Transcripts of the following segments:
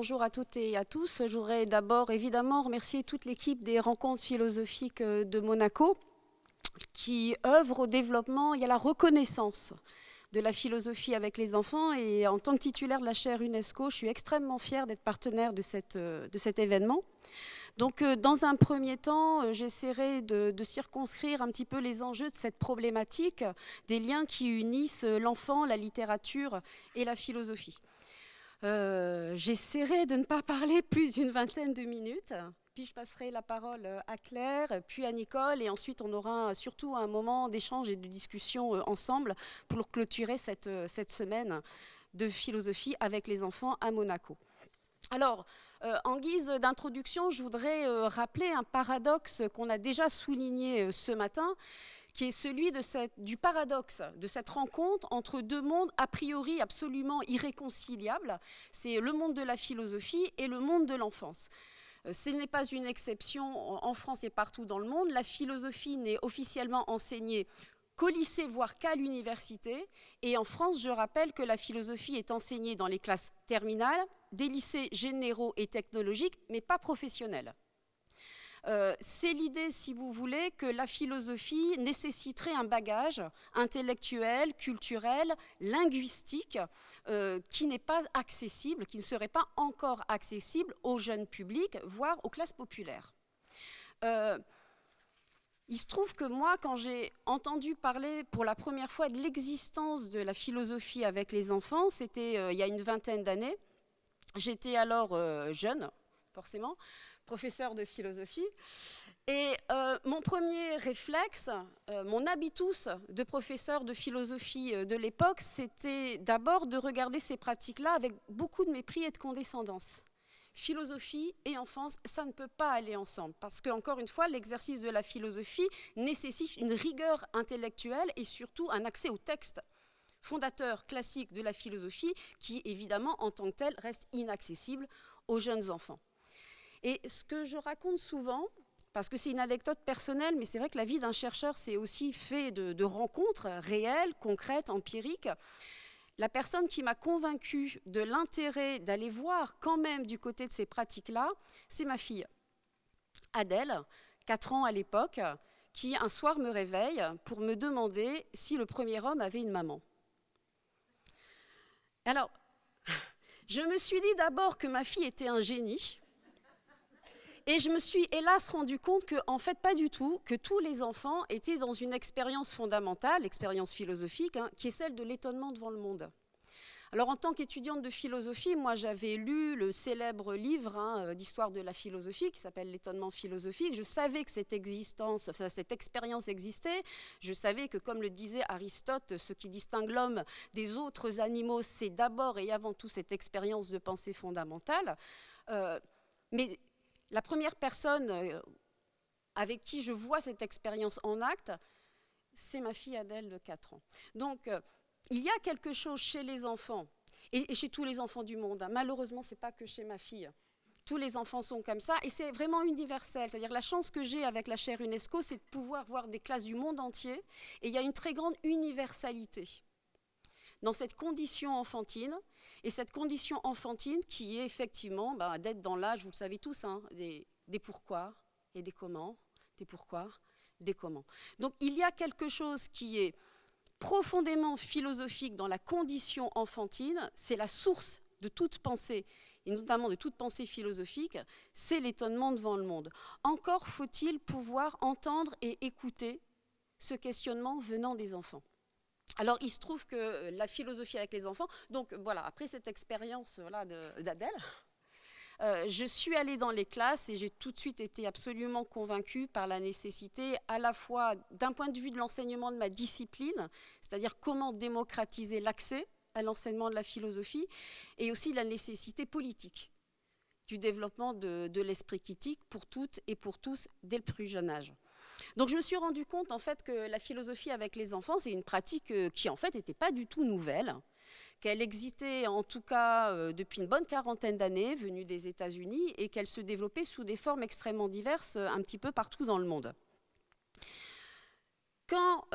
bonjour à toutes et à tous. Je voudrais d'abord évidemment remercier toute l'équipe des rencontres philosophiques de Monaco qui œuvre au développement et à la reconnaissance de la philosophie avec les enfants. Et en tant que titulaire de la chaire UNESCO, je suis extrêmement fière d'être partenaire de cet événement. Donc, dans un premier temps, j'essaierai de circonscrire un petit peu les enjeux de cette problématique des liens qui unissent l'enfant, la littérature et la philosophie. J'essaierai de ne pas parler plus d'une vingtaine de minutes, puis je passerai la parole à Claire, puis à Nicole, et ensuite on aura surtout un moment d'échange et de discussion ensemble pour clôturer cette semaine de philosophie avec les enfants à Monaco. Alors, en guise d'introduction, je voudrais rappeler un paradoxe qu'on a déjà souligné ce matin, qui est celui du paradoxe de cette rencontre entre deux mondes a priori absolument irréconciliables. C'est le monde de la philosophie et le monde de l'enfance. Ce n'est pas une exception en France et partout dans le monde. La philosophie n'est officiellement enseignée qu'au lycée, voire qu'à l'université. Et en France, je rappelle que la philosophie est enseignée dans les classes terminales, des lycées généraux et technologiques, mais pas professionnels. C'est l'idée, si vous voulez, que la philosophie nécessiterait un bagage intellectuel, culturel, linguistique, qui n'est pas accessible, qui ne serait pas encore accessible au jeune public, voire aux classes populaires. Il se trouve que moi, quand j'ai entendu parler pour la première fois de l'existence de la philosophie avec les enfants, c'était il y a une vingtaine d'années. J'étais alors jeune, forcément, professeur de philosophie. Et mon premier réflexe, mon habitus de professeur de philosophie de l'époque, c'était d'abord de regarder ces pratiques-là avec beaucoup de mépris et de condescendance. Philosophie et enfance, ça ne peut pas aller ensemble. Parce qu'encore une fois, l'exercice de la philosophie nécessite une rigueur intellectuelle et surtout un accès au texte fondateur classique de la philosophie qui, évidemment, en tant que tel, reste inaccessible aux jeunes enfants. Et ce que je raconte souvent, parce que c'est une anecdote personnelle, mais c'est vrai que la vie d'un chercheur, c'est aussi fait de rencontres réelles, concrètes, empiriques. La personne qui m'a convaincue de l'intérêt d'aller voir quand même du côté de ces pratiques-là, c'est ma fille, Adèle, 4 ans à l'époque, qui un soir me réveille pour me demander si le premier homme avait une maman. Alors, je me suis dit d'abord que ma fille était un génie, et je me suis hélas rendu compte que, en fait, pas du tout, que tous les enfants étaient dans une expérience fondamentale, expérience philosophique, qui est celle de l'étonnement devant le monde. Alors, en tant qu'étudiante de philosophie, moi, j'avais lu le célèbre livre d'histoire de la philosophie qui s'appelle L'étonnement philosophique. Je savais que cette expérience existait. Je savais que, comme le disait Aristote, ce qui distingue l'homme des autres animaux, c'est d'abord et avant tout cette expérience de pensée fondamentale. Mais la première personne avec qui je vois cette expérience en acte, c'est ma fille Adèle de 4 ans. Donc, il y a quelque chose chez les enfants, et chez tous les enfants du monde. Malheureusement, ce n'est pas que chez ma fille. Tous les enfants sont comme ça, et c'est vraiment universel. C'est-à-dire la chance que j'ai avec la chaire UNESCO, c'est de pouvoir voir des classes du monde entier, et il y a une très grande universalité dans cette condition enfantine, et cette condition enfantine qui est effectivement d'être dans l'âge, vous le savez tous, des pourquoi et des comment, des pourquoi, des comment. Donc il y a quelque chose qui est profondément philosophique dans la condition enfantine, c'est la source de toute pensée, et notamment de toute pensée philosophique, c'est l'étonnement devant le monde. Encore faut-il pouvoir entendre et écouter ce questionnement venant des enfants. Alors, il se trouve que la philosophie avec les enfants, donc voilà, après cette expérience-là d'Adèle, je suis allée dans les classes et j'ai tout de suite été absolument convaincue par la nécessité, à la fois d'un point de vue de l'enseignement de ma discipline, c'est-à-dire comment démocratiser l'accès à l'enseignement de la philosophie, et aussi la nécessité politique du développement de l'esprit critique pour toutes et pour tous dès le plus jeune âge. Donc je me suis rendu compte en fait que la philosophie avec les enfants, c'est une pratique qui en fait n'était pas du tout nouvelle, qu'elle existait en tout cas depuis une bonne quarantaine d'années, venue des États-Unis, et qu'elle se développait sous des formes extrêmement diverses un petit peu partout dans le monde. Quand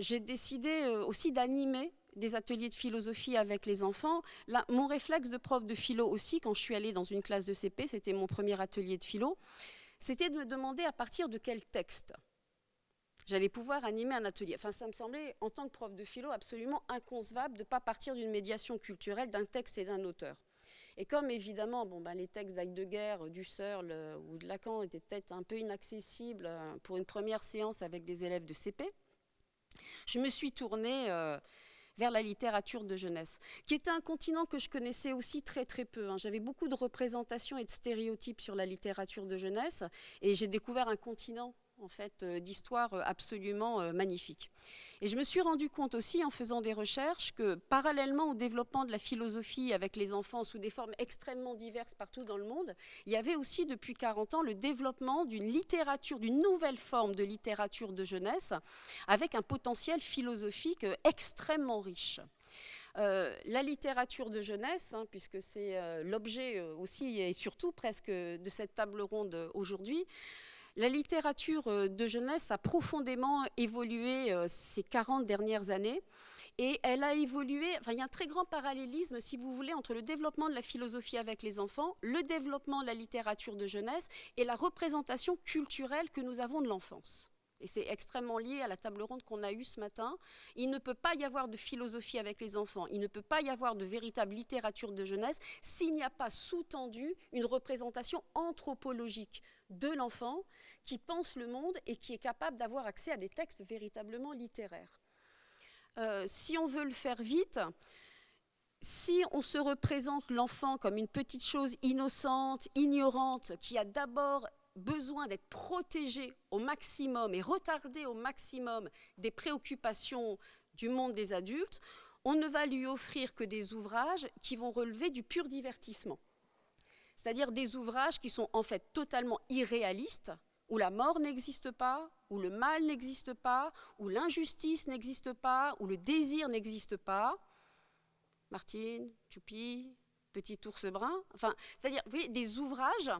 j'ai décidé aussi d'animer des ateliers de philosophie avec les enfants, là, mon réflexe de prof de philo aussi, quand je suis allée dans une classe de CP, c'était mon premier atelier de philo, c'était de me demander à partir de quel texte j'allais pouvoir animer un atelier. Enfin, ça me semblait, en tant que prof de philo, absolument inconcevable de ne pas partir d'une médiation culturelle d'un texte et d'un auteur. Et comme évidemment, les textes d'Heidegger, Husserl ou de Lacan étaient peut-être un peu inaccessibles pour une première séance avec des élèves de CP, je me suis tournée vers la littérature de jeunesse, qui était un continent que je connaissais aussi très très peu. J'avais beaucoup de représentations et de stéréotypes sur la littérature de jeunesse, et j'ai découvert un continent en fait, d'histoire absolument magnifique. Et je me suis rendu compte aussi, en faisant des recherches, que parallèlement au développement de la philosophie avec les enfants sous des formes extrêmement diverses partout dans le monde, il y avait aussi depuis 40 ans le développement d'une littérature, d'une nouvelle forme de littérature de jeunesse, avec un potentiel philosophique extrêmement riche. La littérature de jeunesse, puisque c'est l'objet aussi et surtout presque de cette table ronde aujourd'hui, la littérature de jeunesse a profondément évolué ces 40 dernières années, et elle a évolué, il y a un très grand parallélisme, si vous voulez, entre le développement de la philosophie avec les enfants, le développement de la littérature de jeunesse et la représentation culturelle que nous avons de l'enfance. Et c'est extrêmement lié à la table ronde qu'on a eue ce matin. Il ne peut pas y avoir de philosophie avec les enfants, il ne peut pas y avoir de véritable littérature de jeunesse s'il n'y a pas sous-tendu une représentation anthropologique de l'enfant qui pense le monde et qui est capable d'avoir accès à des textes véritablement littéraires. Si on veut le faire vite, si on se représente l'enfant comme une petite chose innocente, ignorante, qui a d'abord besoin d'être protégé au maximum et retardé au maximum des préoccupations du monde des adultes, on ne va lui offrir que des ouvrages qui vont relever du pur divertissement. C'est-à-dire des ouvrages qui sont en fait totalement irréalistes, où la mort n'existe pas, où le mal n'existe pas, où l'injustice n'existe pas, où le désir n'existe pas. Martine, Choupi, Petit ours brun, c'est-à-dire, vous voyez, des ouvrages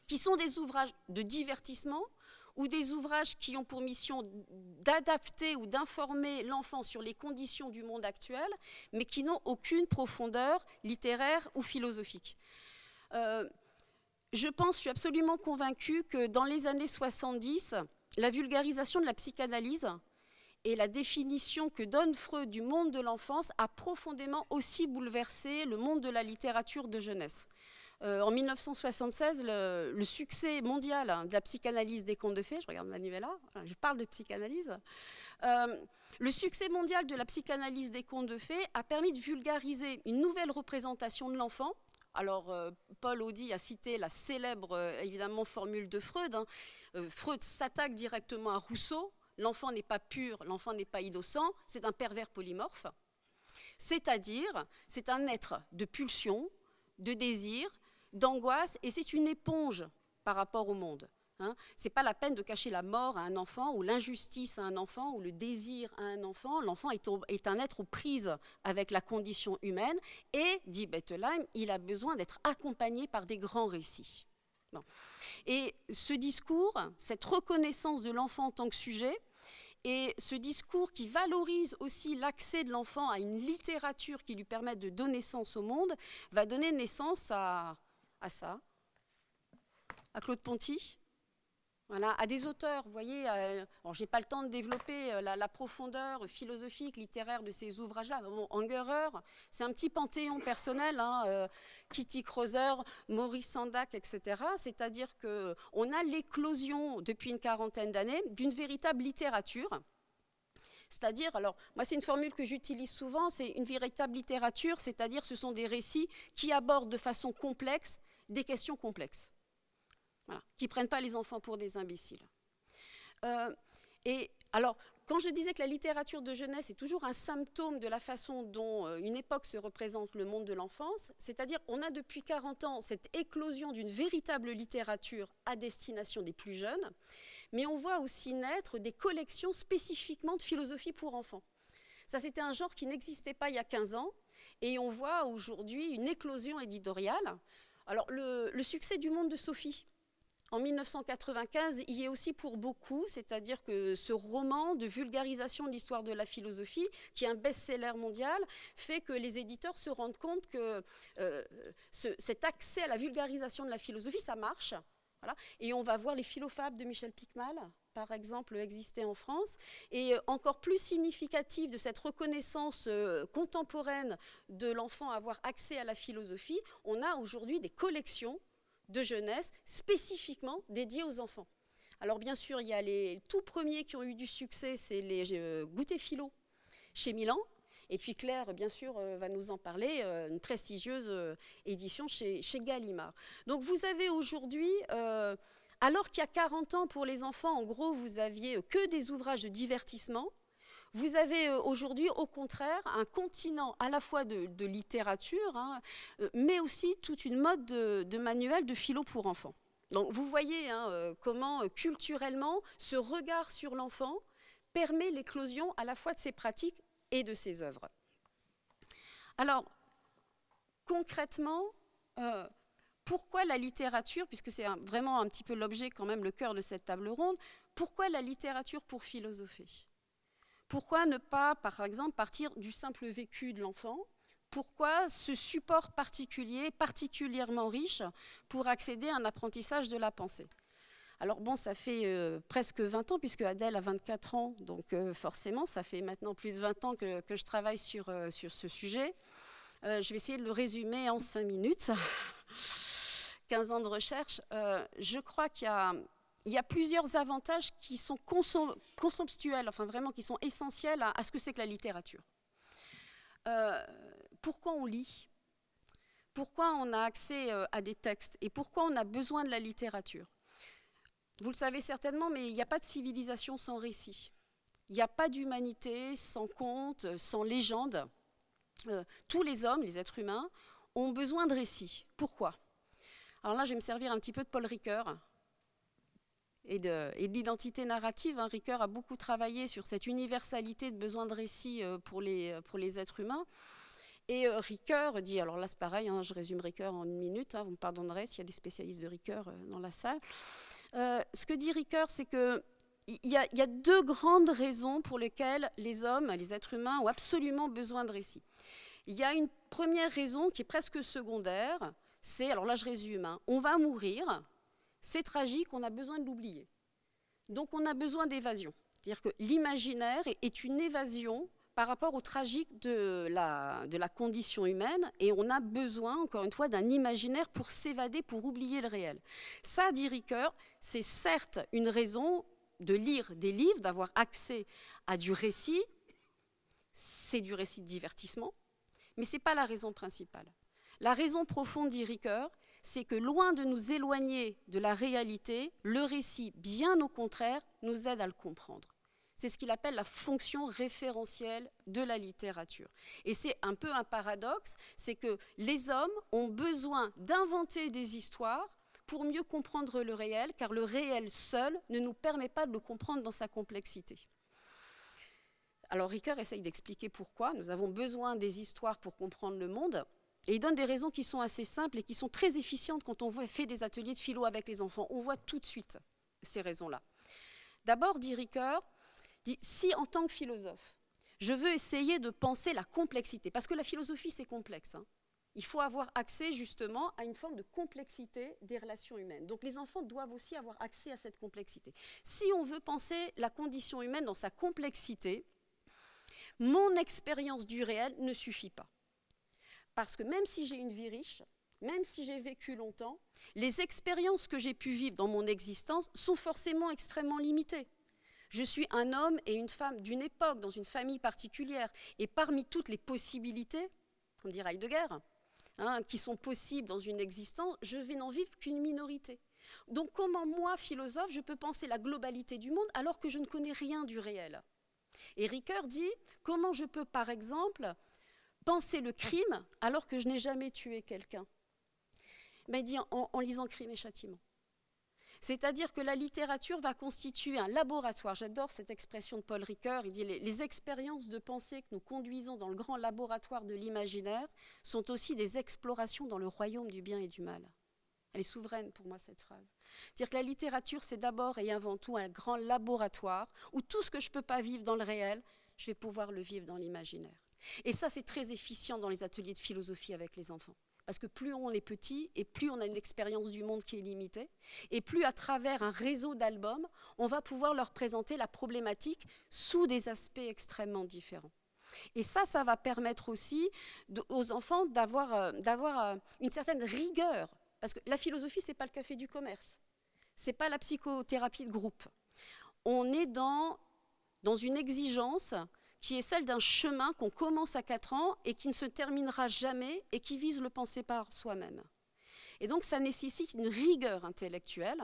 qui sont des ouvrages de divertissement ou des ouvrages qui ont pour mission d'adapter ou d'informer l'enfant sur les conditions du monde actuel, mais qui n'ont aucune profondeur littéraire ou philosophique. Je suis absolument convaincue que dans les années 70, la vulgarisation de la psychanalyse et la définition que donne Freud du monde de l'enfance a profondément aussi bouleversé le monde de la littérature de jeunesse. En 1976, le succès mondial de la psychanalyse des contes de fées, je regarde Manuela, je parle de psychanalyse, le succès mondial de la psychanalyse des contes de fées a permis de vulgariser une nouvelle représentation de l'enfant. Alors, Paul Audy a cité la célèbre, évidemment, formule de Freud. Freud s'attaque directement à Rousseau. L'enfant n'est pas pur, l'enfant n'est pas innocent, c'est un pervers polymorphe. C'est-à-dire, c'est un être de pulsion, de désir, d'angoisse, et c'est une éponge par rapport au monde. Ce n'est pas la peine de cacher la mort à un enfant, ou l'injustice à un enfant, ou le désir à un enfant. L'enfant est un être aux prises avec la condition humaine, et, dit Bettelheim, il a besoin d'être accompagné par des grands récits. Bon. Et ce discours, cette reconnaissance de l'enfant en tant que sujet, et ce discours qui valorise aussi l'accès de l'enfant à une littérature qui lui permette de donner sens au monde, va donner naissance à ça, à Claude Ponty, voilà, à des auteurs, vous voyez, je n'ai pas le temps de développer la profondeur philosophique, littéraire de ces ouvrages-là. Bon, Angerer, c'est un petit panthéon personnel, Kitty Kreuzer, Maurice Sendak, etc. C'est-à-dire qu'on a l'éclosion, depuis une quarantaine d'années, d'une véritable littérature. C'est-à-dire, alors, moi c'est une formule que j'utilise souvent, c'est une véritable littérature, c'est-à-dire ce sont des récits qui abordent de façon complexe des questions complexes. Voilà, qui ne prennent pas les enfants pour des imbéciles. Et alors, quand je disais que la littérature de jeunesse est toujours un symptôme de la façon dont une époque se représente le monde de l'enfance, c'est-à-dire on a depuis 40 ans cette éclosion d'une véritable littérature à destination des plus jeunes, mais on voit aussi naître des collections spécifiquement de philosophie pour enfants. Ça, c'était un genre qui n'existait pas il y a 15 ans, et on voit aujourd'hui une éclosion éditoriale. Alors, le succès du monde de Sophie, en 1995 y est aussi pour beaucoup, c'est-à-dire que ce roman de vulgarisation de l'histoire de la philosophie, qui est un best-seller mondial, fait que les éditeurs se rendent compte que cet accès à la vulgarisation de la philosophie, ça marche. Voilà. Et on va voir les Philofables de Michel Picmal, par exemple, exister en France. Et encore plus significatif de cette reconnaissance contemporaine de l'enfant à avoir accès à la philosophie, on a aujourd'hui des collections de jeunesse spécifiquement dédiées aux enfants. Alors bien sûr, il y a les tout premiers qui ont eu du succès, c'est les goûters philo chez Milan. Et puis Claire, bien sûr, va nous en parler, une prestigieuse édition chez Gallimard. Donc vous avez aujourd'hui, alors qu'il y a 40 ans pour les enfants, en gros, vous aviez que des ouvrages de divertissement. Vous avez aujourd'hui, au contraire, un continent à la fois de littérature, hein, mais aussi toute une mode de manuels de philo pour enfants. Donc vous voyez hein, comment culturellement ce regard sur l'enfant permet l'éclosion à la fois de ses pratiques et de ses œuvres. Alors, concrètement, pourquoi la littérature, puisque c'est vraiment un petit peu l'objet, quand même, le cœur de cette table ronde, pourquoi la littérature pour philosopher ? Pourquoi ne pas, par exemple, partir du simple vécu de l'enfant ? Pourquoi ce support particulier, particulièrement riche, pour accéder à un apprentissage de la pensée ? Alors bon, ça fait presque 20 ans, puisque Adèle a 24 ans, donc forcément, ça fait maintenant plus de 20 ans que je travaille sur ce sujet. Je vais essayer de le résumer en 5 minutes. 15 ans de recherche. Je crois qu'il y a plusieurs avantages qui sont conceptuels, enfin vraiment qui sont essentiels à ce que c'est que la littérature. Pourquoi on lit ? Pourquoi on a accès à des textes ? Et pourquoi on a besoin de la littérature ? Vous le savez certainement, mais il n'y a pas de civilisation sans récit. Il n'y a pas d'humanité sans conte, sans légende. Tous les hommes, les êtres humains, ont besoin de récits. Pourquoi ? Alors là, je vais me servir un petit peu de Paul Ricoeur et de l'identité narrative. Hein. Ricoeur a beaucoup travaillé sur cette universalité de besoin de récits pour les êtres humains. Et Ricoeur dit, alors là c'est pareil, hein, je résume Ricoeur en 1 minute, hein, vous me pardonnerez s'il y a des spécialistes de Ricoeur dans la salle. Ce que dit Ricoeur, c'est qu'il y a 2 grandes raisons pour lesquelles les hommes, les êtres humains, ont absolument besoin de récits. Il y a une première raison qui est presque secondaire, c'est, alors là je résume, hein, on va mourir, c'est tragique, on a besoin de l'oublier. Donc on a besoin d'évasion. C'est-à-dire que l'imaginaire est une évasion par rapport au tragique de la condition humaine, et on a besoin, encore une fois, d'un imaginaire pour s'évader, pour oublier le réel. Ça, dit Ricoeur, c'est certes une raison de lire des livres, d'avoir accès à du récit, c'est du récit de divertissement, mais ce n'est pas la raison principale. La raison profonde, dit Ricoeur, c'est que loin de nous éloigner de la réalité, le récit, bien au contraire, nous aide à le comprendre. C'est ce qu'il appelle la fonction référentielle de la littérature. Et c'est un peu un paradoxe, c'est que les hommes ont besoin d'inventer des histoires pour mieux comprendre le réel, car le réel seul ne nous permet pas de le comprendre dans sa complexité. Alors Ricoeur essaye d'expliquer pourquoi nous avons besoin des histoires pour comprendre le monde, et il donne des raisons qui sont assez simples et qui sont très efficientes quand on fait des ateliers de philo avec les enfants. On voit tout de suite ces raisons-là. D'abord, dit Ricoeur, si en tant que philosophe, je veux essayer de penser la complexité, parce que la philosophie c'est complexe, hein. Il faut avoir accès justement à une forme de complexité des relations humaines. Donc les enfants doivent aussi avoir accès à cette complexité. Si on veut penser la condition humaine dans sa complexité, mon expérience du réel ne suffit pas. Parce que même si j'ai une vie riche, même si j'ai vécu longtemps, les expériences que j'ai pu vivre dans mon existence sont forcément extrêmement limitées. Je suis un homme et une femme d'une époque, dans une famille particulière. Et parmi toutes les possibilités, on dirait Heidegger, hein, qui sont possibles dans une existence, je vais n'en vivre qu'une minorité. Donc comment moi, philosophe, je peux penser la globalité du monde alors que je ne connais rien du réel ? Et Ricoeur dit, comment je peux par exemple penser le crime alors que je n'ai jamais tué quelqu'un ? Ben, il dit en lisant Crime et Châtiment. C'est-à-dire que la littérature va constituer un laboratoire. J'adore cette expression de Paul Ricoeur. Il dit les expériences de pensée que nous conduisons dans le grand laboratoire de l'imaginaire sont aussi des explorations dans le royaume du bien et du mal. Elle est souveraine pour moi, cette phrase. C'est-à-dire que la littérature, c'est d'abord et avant tout un grand laboratoire où tout ce que je ne peux pas vivre dans le réel, je vais pouvoir le vivre dans l'imaginaire. Et ça, c'est très efficient dans les ateliers de philosophie avec les enfants. Parce que plus on est petit et plus on a une expérience du monde qui est limitée, et plus à travers un réseau d'albums, on va pouvoir leur présenter la problématique sous des aspects extrêmement différents. Et ça va permettre aussi aux enfants d'avoir une certaine rigueur. Parce que la philosophie, ce n'est pas le café du commerce. Ce n'est pas la psychothérapie de groupe. On est dans une exigence qui est celle d'un chemin qu'on commence à 4 ans et qui ne se terminera jamais et qui vise le penser par soi-même. Et donc ça nécessite une rigueur intellectuelle.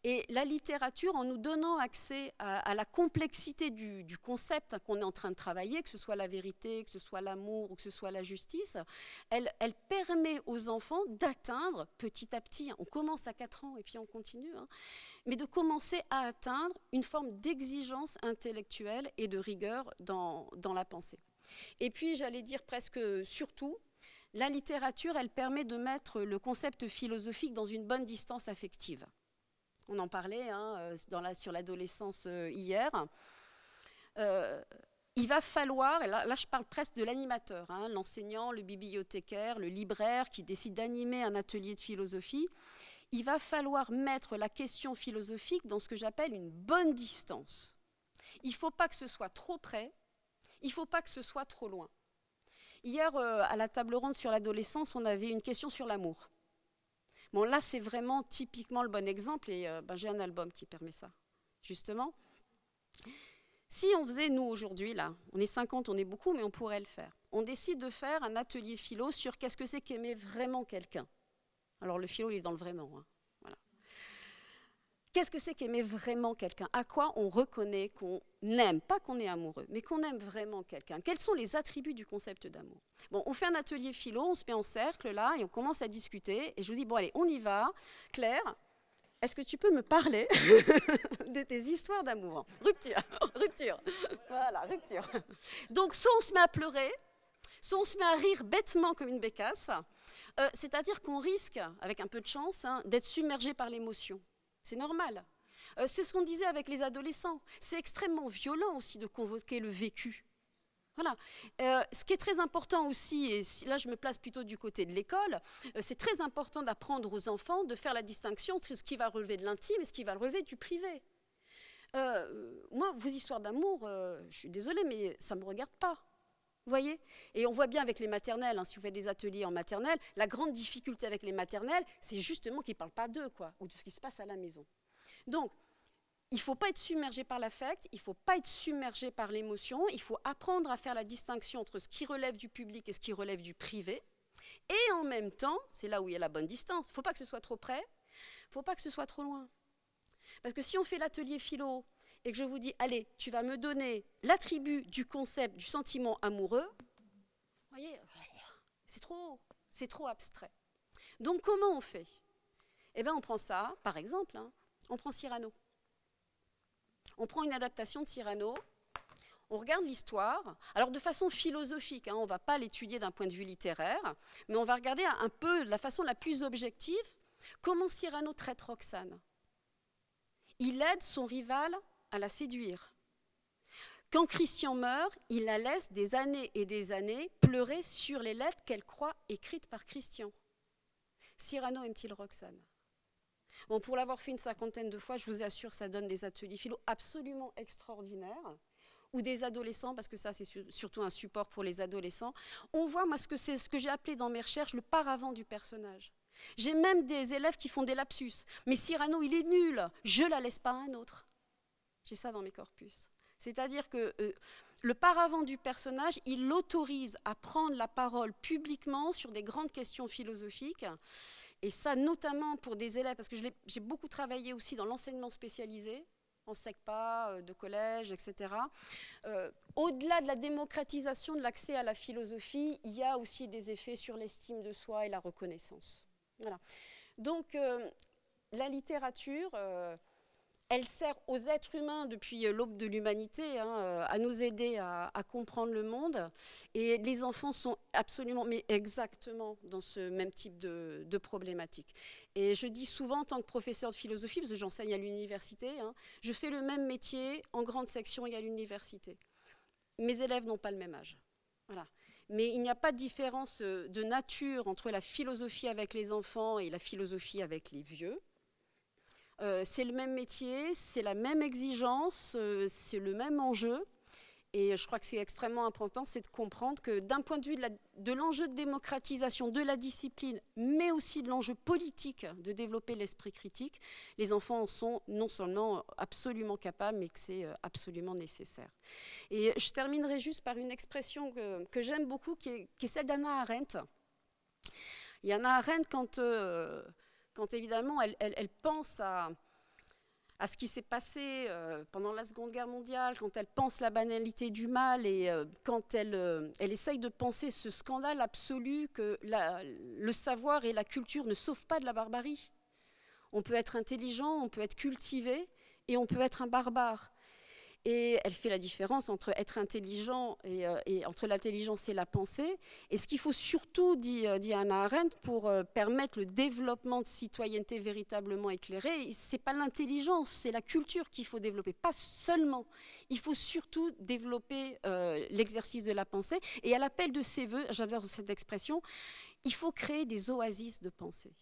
Et la littérature, en nous donnant accès à la complexité du concept qu'on est en train de travailler, que ce soit la vérité, que ce soit l'amour ou que ce soit la justice, elle permet aux enfants d'atteindre petit à petit, on commence à 4 ans et puis on continue, mais de commencer à atteindre une forme d'exigence intellectuelle et de rigueur dans la pensée. Et puis, j'allais dire presque surtout, la littérature, elle permet de mettre le concept philosophique dans une bonne distance affective. On en parlait sur l'adolescence hier. Il va falloir, et là je parle presque de l'animateur, l'enseignant, le bibliothécaire, le libraire qui décide d'animer un atelier de philosophie. Il va falloir mettre la question philosophique dans ce que j'appelle une bonne distance. Il ne faut pas que ce soit trop près, il ne faut pas que ce soit trop loin. Hier, à la table ronde sur l'adolescence, on avait une question sur l'amour. Bon, là, c'est vraiment typiquement le bon exemple, et j'ai un album qui permet ça, justement. Si on faisait, nous, aujourd'hui, là, on est 50, on est beaucoup, mais on pourrait le faire. On décide de faire un atelier philo sur qu'est-ce que c'est qu'aimer vraiment quelqu'un. Alors, le philo, il est dans le vraiment. Voilà. Qu'est-ce que c'est qu'aimer vraiment quelqu'un? À quoi on reconnaît qu'on aime, pas qu'on est amoureux, mais qu'on aime vraiment quelqu'un? Quels sont les attributs du concept d'amour? Bon, on fait un atelier philo, on se met en cercle là et on commence à discuter. Et je vous dis, bon allez, on y va. Claire, est-ce que tu peux me parler de tes histoires d'amour? Rupture, rupture. Voilà, rupture. Donc, soit on se met à pleurer, soit on se met à rire bêtement comme une bécasse. C'est-à-dire qu'on risque, avec un peu de chance, d'être submergé par l'émotion. C'est normal. C'est ce qu'on disait avec les adolescents. C'est extrêmement violent aussi de convoquer le vécu. Voilà. Ce qui est très important aussi, et là je me place plutôt du côté de l'école, c'est très important d'apprendre aux enfants de faire la distinction entre ce qui va relever de l'intime et ce qui va relever du privé. Moi, vos histoires d'amour, je suis désolée, mais ça ne me regarde pas. Vous voyez? Et on voit bien avec les maternelles, si vous faites des ateliers en maternelle, la grande difficulté avec les maternelles, c'est justement qu'ils ne parlent pas d'eux, ou de ce qui se passe à la maison. Donc, il ne faut pas être submergé par l'affect, il ne faut pas être submergé par l'émotion, il faut apprendre à faire la distinction entre ce qui relève du public et ce qui relève du privé. Et en même temps, c'est là où il y a la bonne distance, il ne faut pas que ce soit trop près, il ne faut pas que ce soit trop loin. Parce que si on fait l'atelier philo et que je vous dis, allez, tu vas me donner l'attribut du concept du sentiment amoureux, vous voyez, c'est trop abstrait. Donc comment on fait? Eh bien on prend ça, par exemple, on prend Cyrano. On prend une adaptation de Cyrano, on regarde l'histoire, alors de façon philosophique, on ne va pas l'étudier d'un point de vue littéraire, mais on va regarder un peu de la façon la plus objective comment Cyrano traite Roxane. Il aide son rival à la séduire. Quand Christian meurt, il la laisse des années et des années pleurer sur les lettres qu'elle croit écrites par Christian. Cyrano aime-t-il Roxane? Bon, pour l'avoir fait une 50aine de fois, je vous assure, ça donne des ateliers philo absolument extraordinaires, ou des adolescents, parce que ça, c'est surtout un support pour les adolescents. On voit, moi, c'est ce que j'ai appelé dans mes recherches le paravent du personnage. J'ai même des élèves qui font des lapsus. Mais Cyrano, il est nul, je ne la laisse pas à un autre. J'ai ça dans mes corpus. C'est-à-dire que le paravent du personnage, il l'autorise à prendre la parole publiquement sur des grandes questions philosophiques. Et ça, notamment pour des élèves, parce que j'ai beaucoup travaillé aussi dans l'enseignement spécialisé, en SECPA, de collège, etc. Au-delà de la démocratisation de l'accès à la philosophie, il y a aussi des effets sur l'estime de soi et la reconnaissance. Voilà. Donc, la littérature, Elle sert aux êtres humains depuis l'aube de l'humanité, hein, à nous aider à comprendre le monde. Et les enfants sont absolument, mais exactement dans ce même type de problématique. Et je dis souvent, en tant que professeur de philosophie, parce que j'enseigne à l'université, hein, je fais le même métier en grande section et à l'université. Mes élèves n'ont pas le même âge. Voilà. Mais il n'y a pas de différence de nature entre la philosophie avec les enfants et la philosophie avec les vieux. C'est le même métier, c'est la même exigence, c'est le même enjeu. Et je crois que c'est extrêmement important, c'est de comprendre que d'un point de vue de l'enjeu de démocratisation de la discipline, mais aussi de l'enjeu politique de développer l'esprit critique, les enfants en sont non seulement absolument capables, mais que c'est absolument nécessaire. Et je terminerai juste par une expression que j'aime beaucoup, qui est celle d'Hannah Arendt. Et Hannah Arendt, quand évidemment elle pense à ce qui s'est passé pendant la Seconde Guerre mondiale, quand elle pense la banalité du mal et quand elle essaye de penser ce scandale absolu que le savoir et la culture ne sauvent pas de la barbarie. On peut être intelligent, on peut être cultivé et on peut être un barbare. Et elle fait la différence entre être intelligent et entre l'intelligence et la pensée. Et ce qu'il faut surtout, dit Hannah Arendt, pour permettre le développement de citoyenneté véritablement éclairée, c'est pas l'intelligence, c'est la culture qu'il faut développer, pas seulement. Il faut surtout développer l'exercice de la pensée. Et à l'appel de ses voeux, j'adore cette expression, il faut créer des oasis de pensée.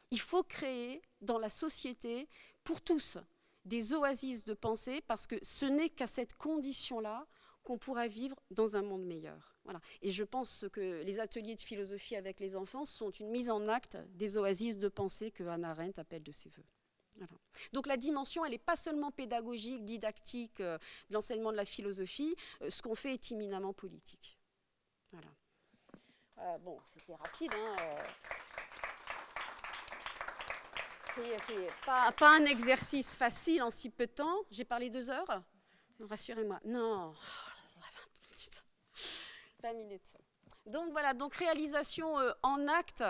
Il faut créer dans la société, pour tous, des oasis de pensée, parce que ce n'est qu'à cette condition-là qu'on pourra vivre dans un monde meilleur. Voilà. Et je pense que les ateliers de philosophie avec les enfants sont une mise en acte des oasis de pensée que Hannah Arendt appelle de ses voeux. Voilà. Donc la dimension, elle n'est pas seulement pédagogique, didactique, de l'enseignement de la philosophie. Ce qu'on fait est éminemment politique. Voilà. Bon, c'était rapide, hein. C'est pas un exercice facile en si peu de temps. J'ai parlé 2 heures. Rassurez-moi. Non, 20 minutes. Donc voilà, donc réalisation en acte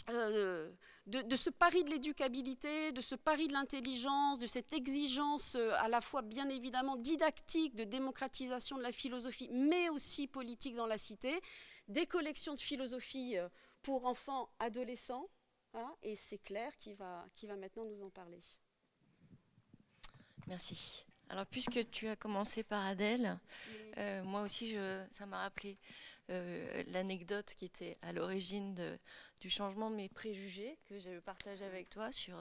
de ce pari de l'éducabilité, de ce pari de l'intelligence, de cette exigence à la fois bien évidemment didactique de démocratisation de la philosophie, mais aussi politique dans la cité, des collections de philosophie pour enfants, adolescents. Ah, et c'est Claire qui va maintenant nous en parler. Merci. Alors, puisque tu as commencé par Adèle, oui. Moi aussi, ça m'a rappelé l'anecdote qui était à l'origine du changement de mes préjugés que j'ai partagé avec toi sur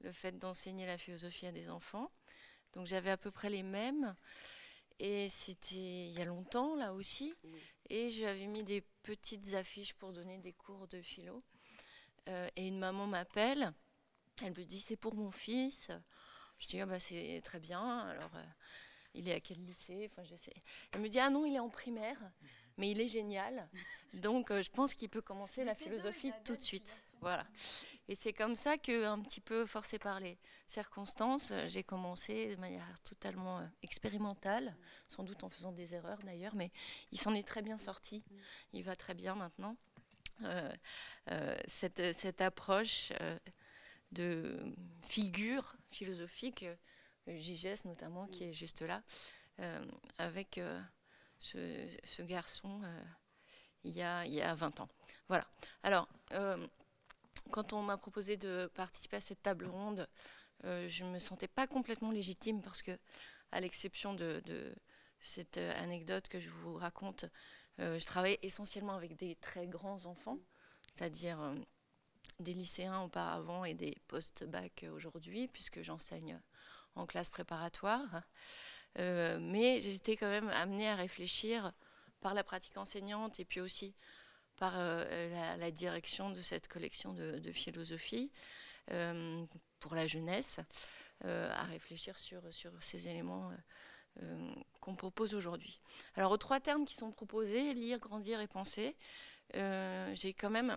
le fait d'enseigner la philosophie à des enfants. Donc, j'avais à peu près les mêmes. Et c'était il y a longtemps, là aussi. Oui. Et j'avais mis des petites affiches pour donner des cours de philo. Et une maman m'appelle, elle me dit c'est pour mon fils. Je dis c'est très bien, alors il est à quel lycée, enfin, je sais. Elle me dit ah non, il est en primaire, mais il est génial, donc je pense qu'il peut commencer la philosophie tout de suite. Voilà. Et c'est comme ça que, un petit peu forcé par les circonstances, j'ai commencé de manière totalement expérimentale, sans doute en faisant des erreurs d'ailleurs, mais il s'en est très bien sorti, il va très bien maintenant. Cette approche de figure philosophique, Gigès notamment, qui est juste là, avec ce garçon il y a 20 ans. Voilà. Alors, quand on m'a proposé de participer à cette table ronde, je ne me sentais pas complètement légitime parce que, à l'exception de cette anecdote que je vous raconte, je travaille essentiellement avec des très grands enfants, c'est-à-dire des lycéens auparavant et des post-bac aujourd'hui, puisque j'enseigne en classe préparatoire. Mais j'étais quand même amenée à réfléchir par la pratique enseignante et puis aussi par la direction de cette collection de philosophie pour la jeunesse, à réfléchir sur ces éléments qu'on propose aujourd'hui. Alors, aux 3 termes qui sont proposés, lire, grandir et penser, j'ai quand même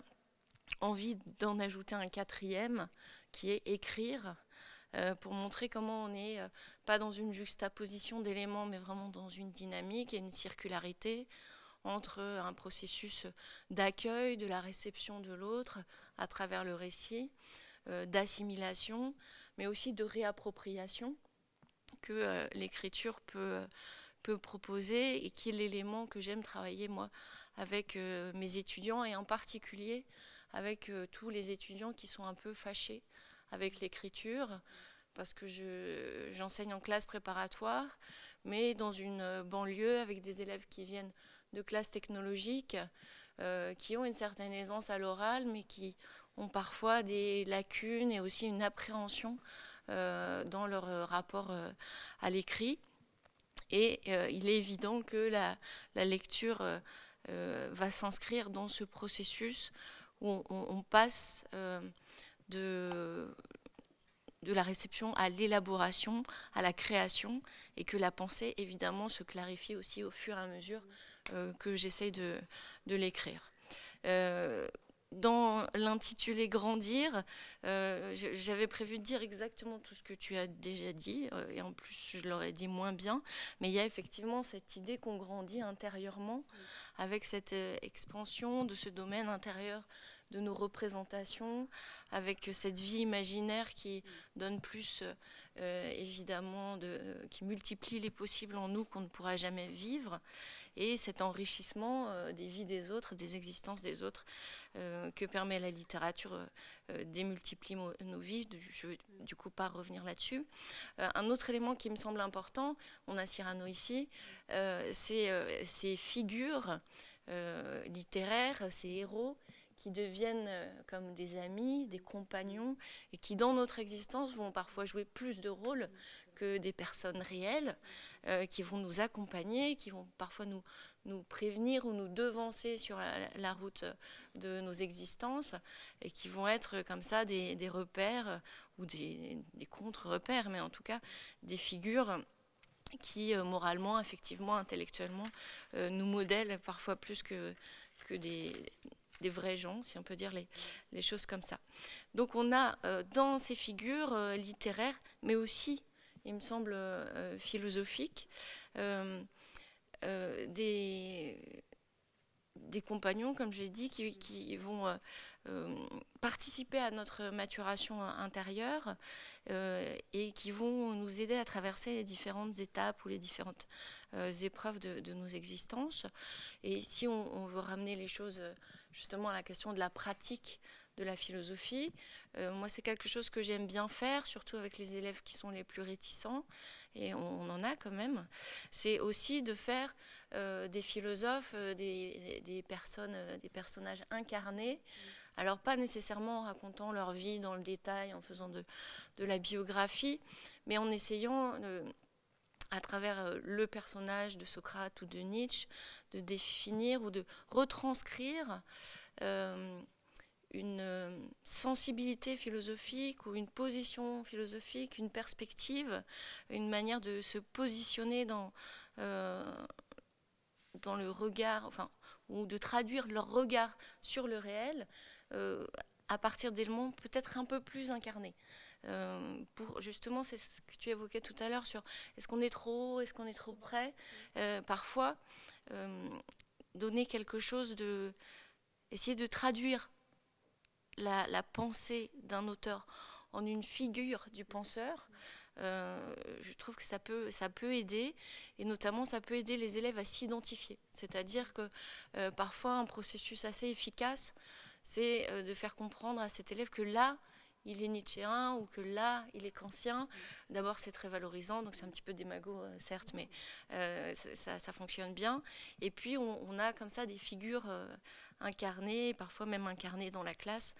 envie d'en ajouter un 4e qui est écrire, pour montrer comment on n'est pas dans une juxtaposition d'éléments, mais vraiment dans une dynamique et une circularité entre un processus d'accueil, de la réception de l'autre à travers le récit, d'assimilation, mais aussi de réappropriation que l'écriture peut proposer, et qui est l'élément que j'aime travailler moi avec mes étudiants, et en particulier avec tous les étudiants qui sont un peu fâchés avec l'écriture, parce que j'enseigne en classe préparatoire, mais dans une banlieue avec des élèves qui viennent de classes technologiques, qui ont une certaine aisance à l'oral, mais qui ont parfois des lacunes et aussi une appréhension dans leur rapport à l'écrit. Et il est évident que la lecture va s'inscrire dans ce processus où on passe de la réception à l'élaboration, à la création, et que la pensée, évidemment, se clarifie aussi au fur et à mesure que j'essaye de l'écrire. Dans l'intitulé Grandir, j'avais prévu de dire exactement tout ce que tu as déjà dit, et en plus je l'aurais dit moins bien, mais il y a effectivement cette idée qu'on grandit intérieurement avec cette expansion de ce domaine intérieur de nos représentations, avec cette vie imaginaire qui donne plus, évidemment, qui multiplie les possibles en nous qu'on ne pourra jamais vivre, et cet enrichissement des vies des autres, des existences des autres, que permet la littérature, démultiplie nos vies. Je ne vais du coup pas revenir là-dessus. Un autre élément qui me semble important, on a Cyrano ici, c'est ces figures littéraires, ces héros, qui deviennent comme des amis, des compagnons, et qui dans notre existence vont parfois jouer plus de rôles que des personnes réelles, qui vont nous accompagner, qui vont parfois nous prévenir ou nous devancer sur la route de nos existences, et qui vont être comme ça des repères ou des contre-repères, mais en tout cas des figures qui moralement, affectivement, intellectuellement nous modèlent parfois plus que des vrais gens, si on peut dire les choses comme ça. Donc on a dans ces figures littéraires, mais aussi, il me semble, philosophiques, des compagnons, comme j'ai dit, qui vont participer à notre maturation intérieure et qui vont nous aider à traverser les différentes étapes ou les différentes épreuves de nos existences. Et si on veut ramener les choses justement à la question de la pratique de la philosophie, moi c'est quelque chose que j'aime bien faire, surtout avec les élèves qui sont les plus réticents, et on en a quand même. C'est aussi de faire des philosophes, des personnages incarnés. Alors pas nécessairement en racontant leur vie dans le détail, en faisant de la biographie, mais en essayant, à travers le personnage de Socrate ou de Nietzsche, de définir ou de retranscrire une sensibilité philosophique ou une position philosophique, une perspective, une manière de se positionner dans le regard, enfin, ou de traduire leur regard sur le réel à partir d'éléments peut-être un peu plus incarnés. Pour justement, c'est ce que tu évoquais tout à l'heure sur est-ce qu'on est trop haut, est-ce qu'on est trop près, parfois donner quelque chose essayer de traduire la pensée d'un auteur en une figure du penseur. Je trouve que ça peut aider, et notamment ça peut aider les élèves à s'identifier. C'est-à-dire que parfois un processus assez efficace, c'est de faire comprendre à cet élève que là, il est nietzschéen ou que là, il est kantien. D'abord, c'est très valorisant, donc c'est un petit peu démago, certes, mais ça fonctionne bien. Et puis, on a comme ça des figures incarnées, parfois même incarnées dans la classe,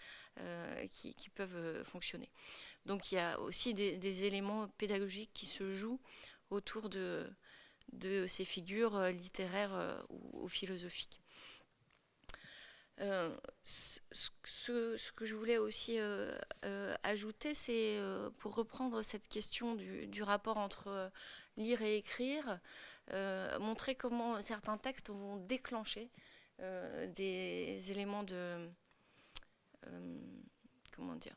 qui peuvent fonctionner. Donc, il y a aussi des éléments pédagogiques qui se jouent autour de ces figures littéraires ou philosophiques. Ce que je voulais aussi ajouter, c'est pour reprendre cette question du rapport entre lire et écrire, montrer comment certains textes vont déclencher des éléments comment dire,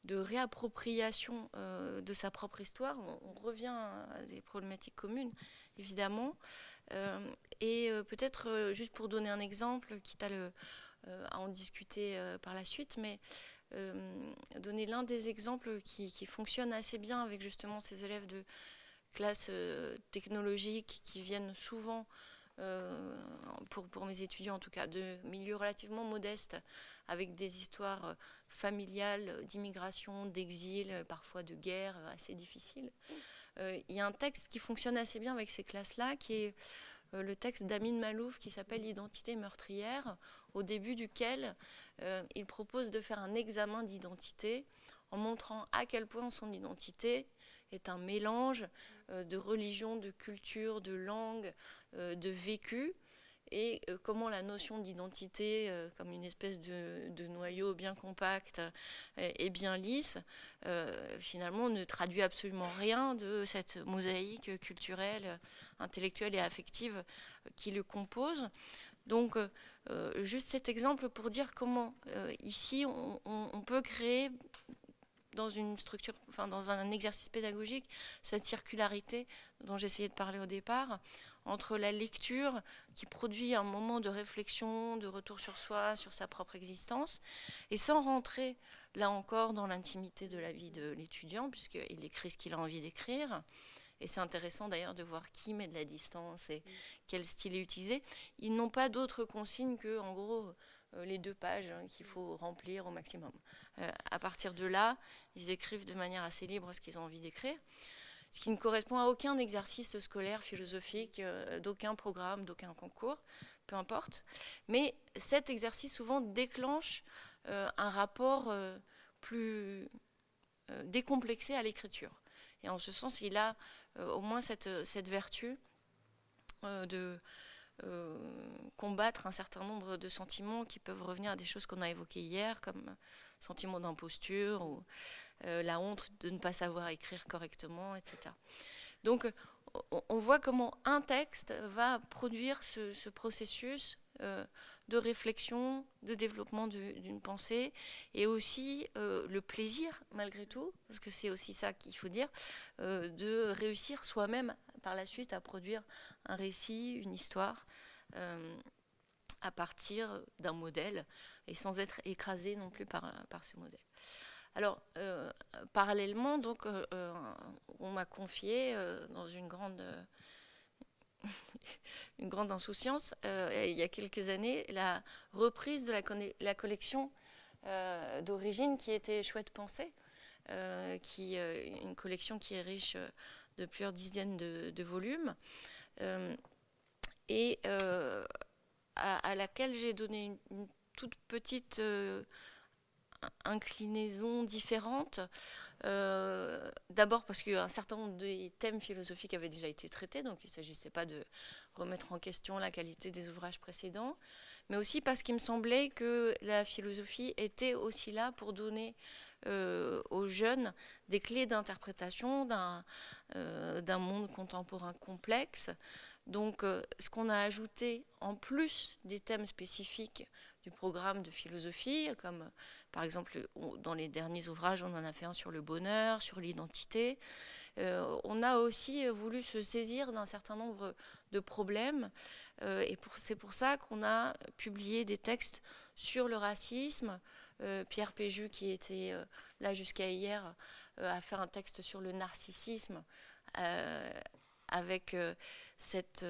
de réappropriation de sa propre histoire. On revient à des problématiques communes, évidemment. Et peut-être, juste pour donner un exemple, quitte à en discuter par la suite, mais donner l'un des exemples qui fonctionne assez bien avec justement ces élèves de classes technologiques qui viennent souvent, pour mes étudiants en tout cas, de milieux relativement modestes, avec des histoires familiales, d'immigration, d'exil, parfois de guerre assez difficiles. Il y a un texte qui fonctionne assez bien avec ces classes-là, qui est le texte d'Amin Malouf qui s'appelle L'identité meurtrière, au début duquel il propose de faire un examen d'identité en montrant à quel point son identité est un mélange de religion, de culture, de langue, de vécu, et comment la notion d'identité, comme une espèce de noyau bien compact et bien lisse, finalement ne traduit absolument rien de cette mosaïque culturelle, intellectuelle et affective qui le compose. Donc, juste cet exemple pour dire comment, ici, on peut créer dans une structure, enfin dans un exercice pédagogique, cette circularité dont j'essayais de parler au départ, entre la lecture qui produit un moment de réflexion, de retour sur soi, sur sa propre existence, et sans rentrer, là encore, dans l'intimité de la vie de l'étudiant, puisqu'il écrit ce qu'il a envie d'écrire. Et c'est intéressant d'ailleurs de voir qui met de la distance et quel style est utilisé. Ils n'ont pas d'autres consignes que, en gros, les 2 pages qu'il faut remplir au maximum. À partir de là, ils écrivent de manière assez libre ce qu'ils ont envie d'écrire, ce qui ne correspond à aucun exercice scolaire, philosophique, d'aucun programme, d'aucun concours, peu importe. Mais cet exercice souvent déclenche un rapport plus décomplexé à l'écriture. Et en ce sens, il a au moins cette vertu de combattre un certain nombre de sentiments qui peuvent revenir à des choses qu'on a évoquées hier, comme sentiment d'imposture ou la honte de ne pas savoir écrire correctement, etc. Donc, on voit comment un texte va produire ce processus de réflexion, de développement d'une pensée, et aussi le plaisir, malgré tout, parce que c'est aussi ça qu'il faut dire, de réussir soi-même par la suite à produire un récit, une histoire, à partir d'un modèle, et sans être écrasé non plus par ce modèle. Alors, parallèlement, donc, on m'a confié dans une grande insouciance, il y a quelques années, la reprise de la collection d'origine qui était Chouette Pensée, une collection qui est riche de plusieurs dizaines de volumes, et à laquelle j'ai donné une toute petite inclinaison différente. D'abord parce qu'un certain nombre de thèmes philosophiques avaient déjà été traités, donc il ne s'agissait pas de remettre en question la qualité des ouvrages précédents, mais aussi parce qu'il me semblait que la philosophie était aussi là pour donner aux jeunes des clés d'interprétation d'un monde contemporain complexe. Donc, ce qu'on a ajouté en plus des thèmes spécifiques du programme de philosophie, comme par exemple dans les derniers ouvrages, on en a fait un sur le bonheur, sur l'identité. On a aussi voulu se saisir d'un certain nombre de problèmes, et c'est pour ça qu'on a publié des textes sur le racisme. Pierre Péju, qui était là jusqu'à hier, a fait un texte sur le narcissisme, avec cette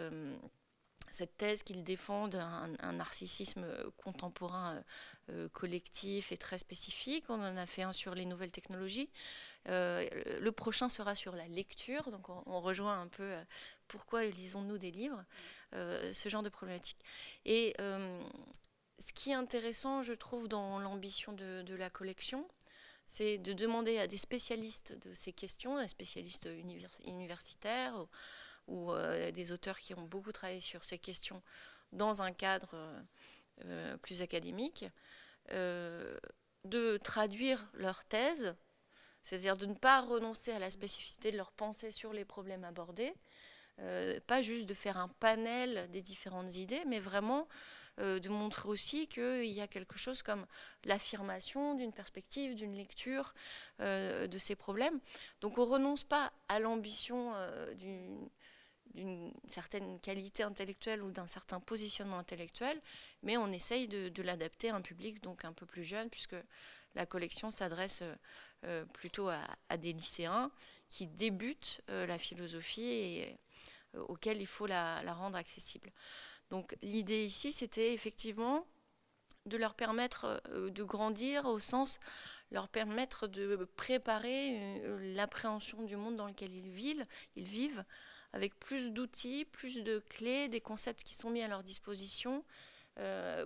thèse qu'il défend d'un narcissisme contemporain collectif et très spécifique. On en a fait un sur les nouvelles technologies. Le prochain sera sur la lecture, donc on rejoint un peu pourquoi lisons-nous des livres, ce genre de problématique. Et ce qui est intéressant, je trouve, dans l'ambition de la collection, c'est de demander à des spécialistes de ces questions, des spécialistes universitaires ou des auteurs qui ont beaucoup travaillé sur ces questions dans un cadre plus académique, de traduire leur thèse, c'est-à-dire de ne pas renoncer à la spécificité de leur pensée sur les problèmes abordés, pas juste de faire un panel des différentes idées, mais vraiment de montrer aussi qu'il y a quelque chose comme l'affirmation d'une perspective, d'une lecture de ces problèmes. Donc on ne renonce pas à l'ambition d'une certaine qualité intellectuelle ou d'un certain positionnement intellectuel, mais on essaye de l'adapter à un public donc un peu plus jeune, puisque la collection s'adresse plutôt à des lycéens qui débutent la philosophie et auxquels il faut la rendre accessible. Donc l'idée ici, c'était effectivement de leur permettre de grandir au sens, leur permettre de préparer l'appréhension du monde dans lequel ils vivent avec plus d'outils, plus de clés, des concepts qui sont mis à leur disposition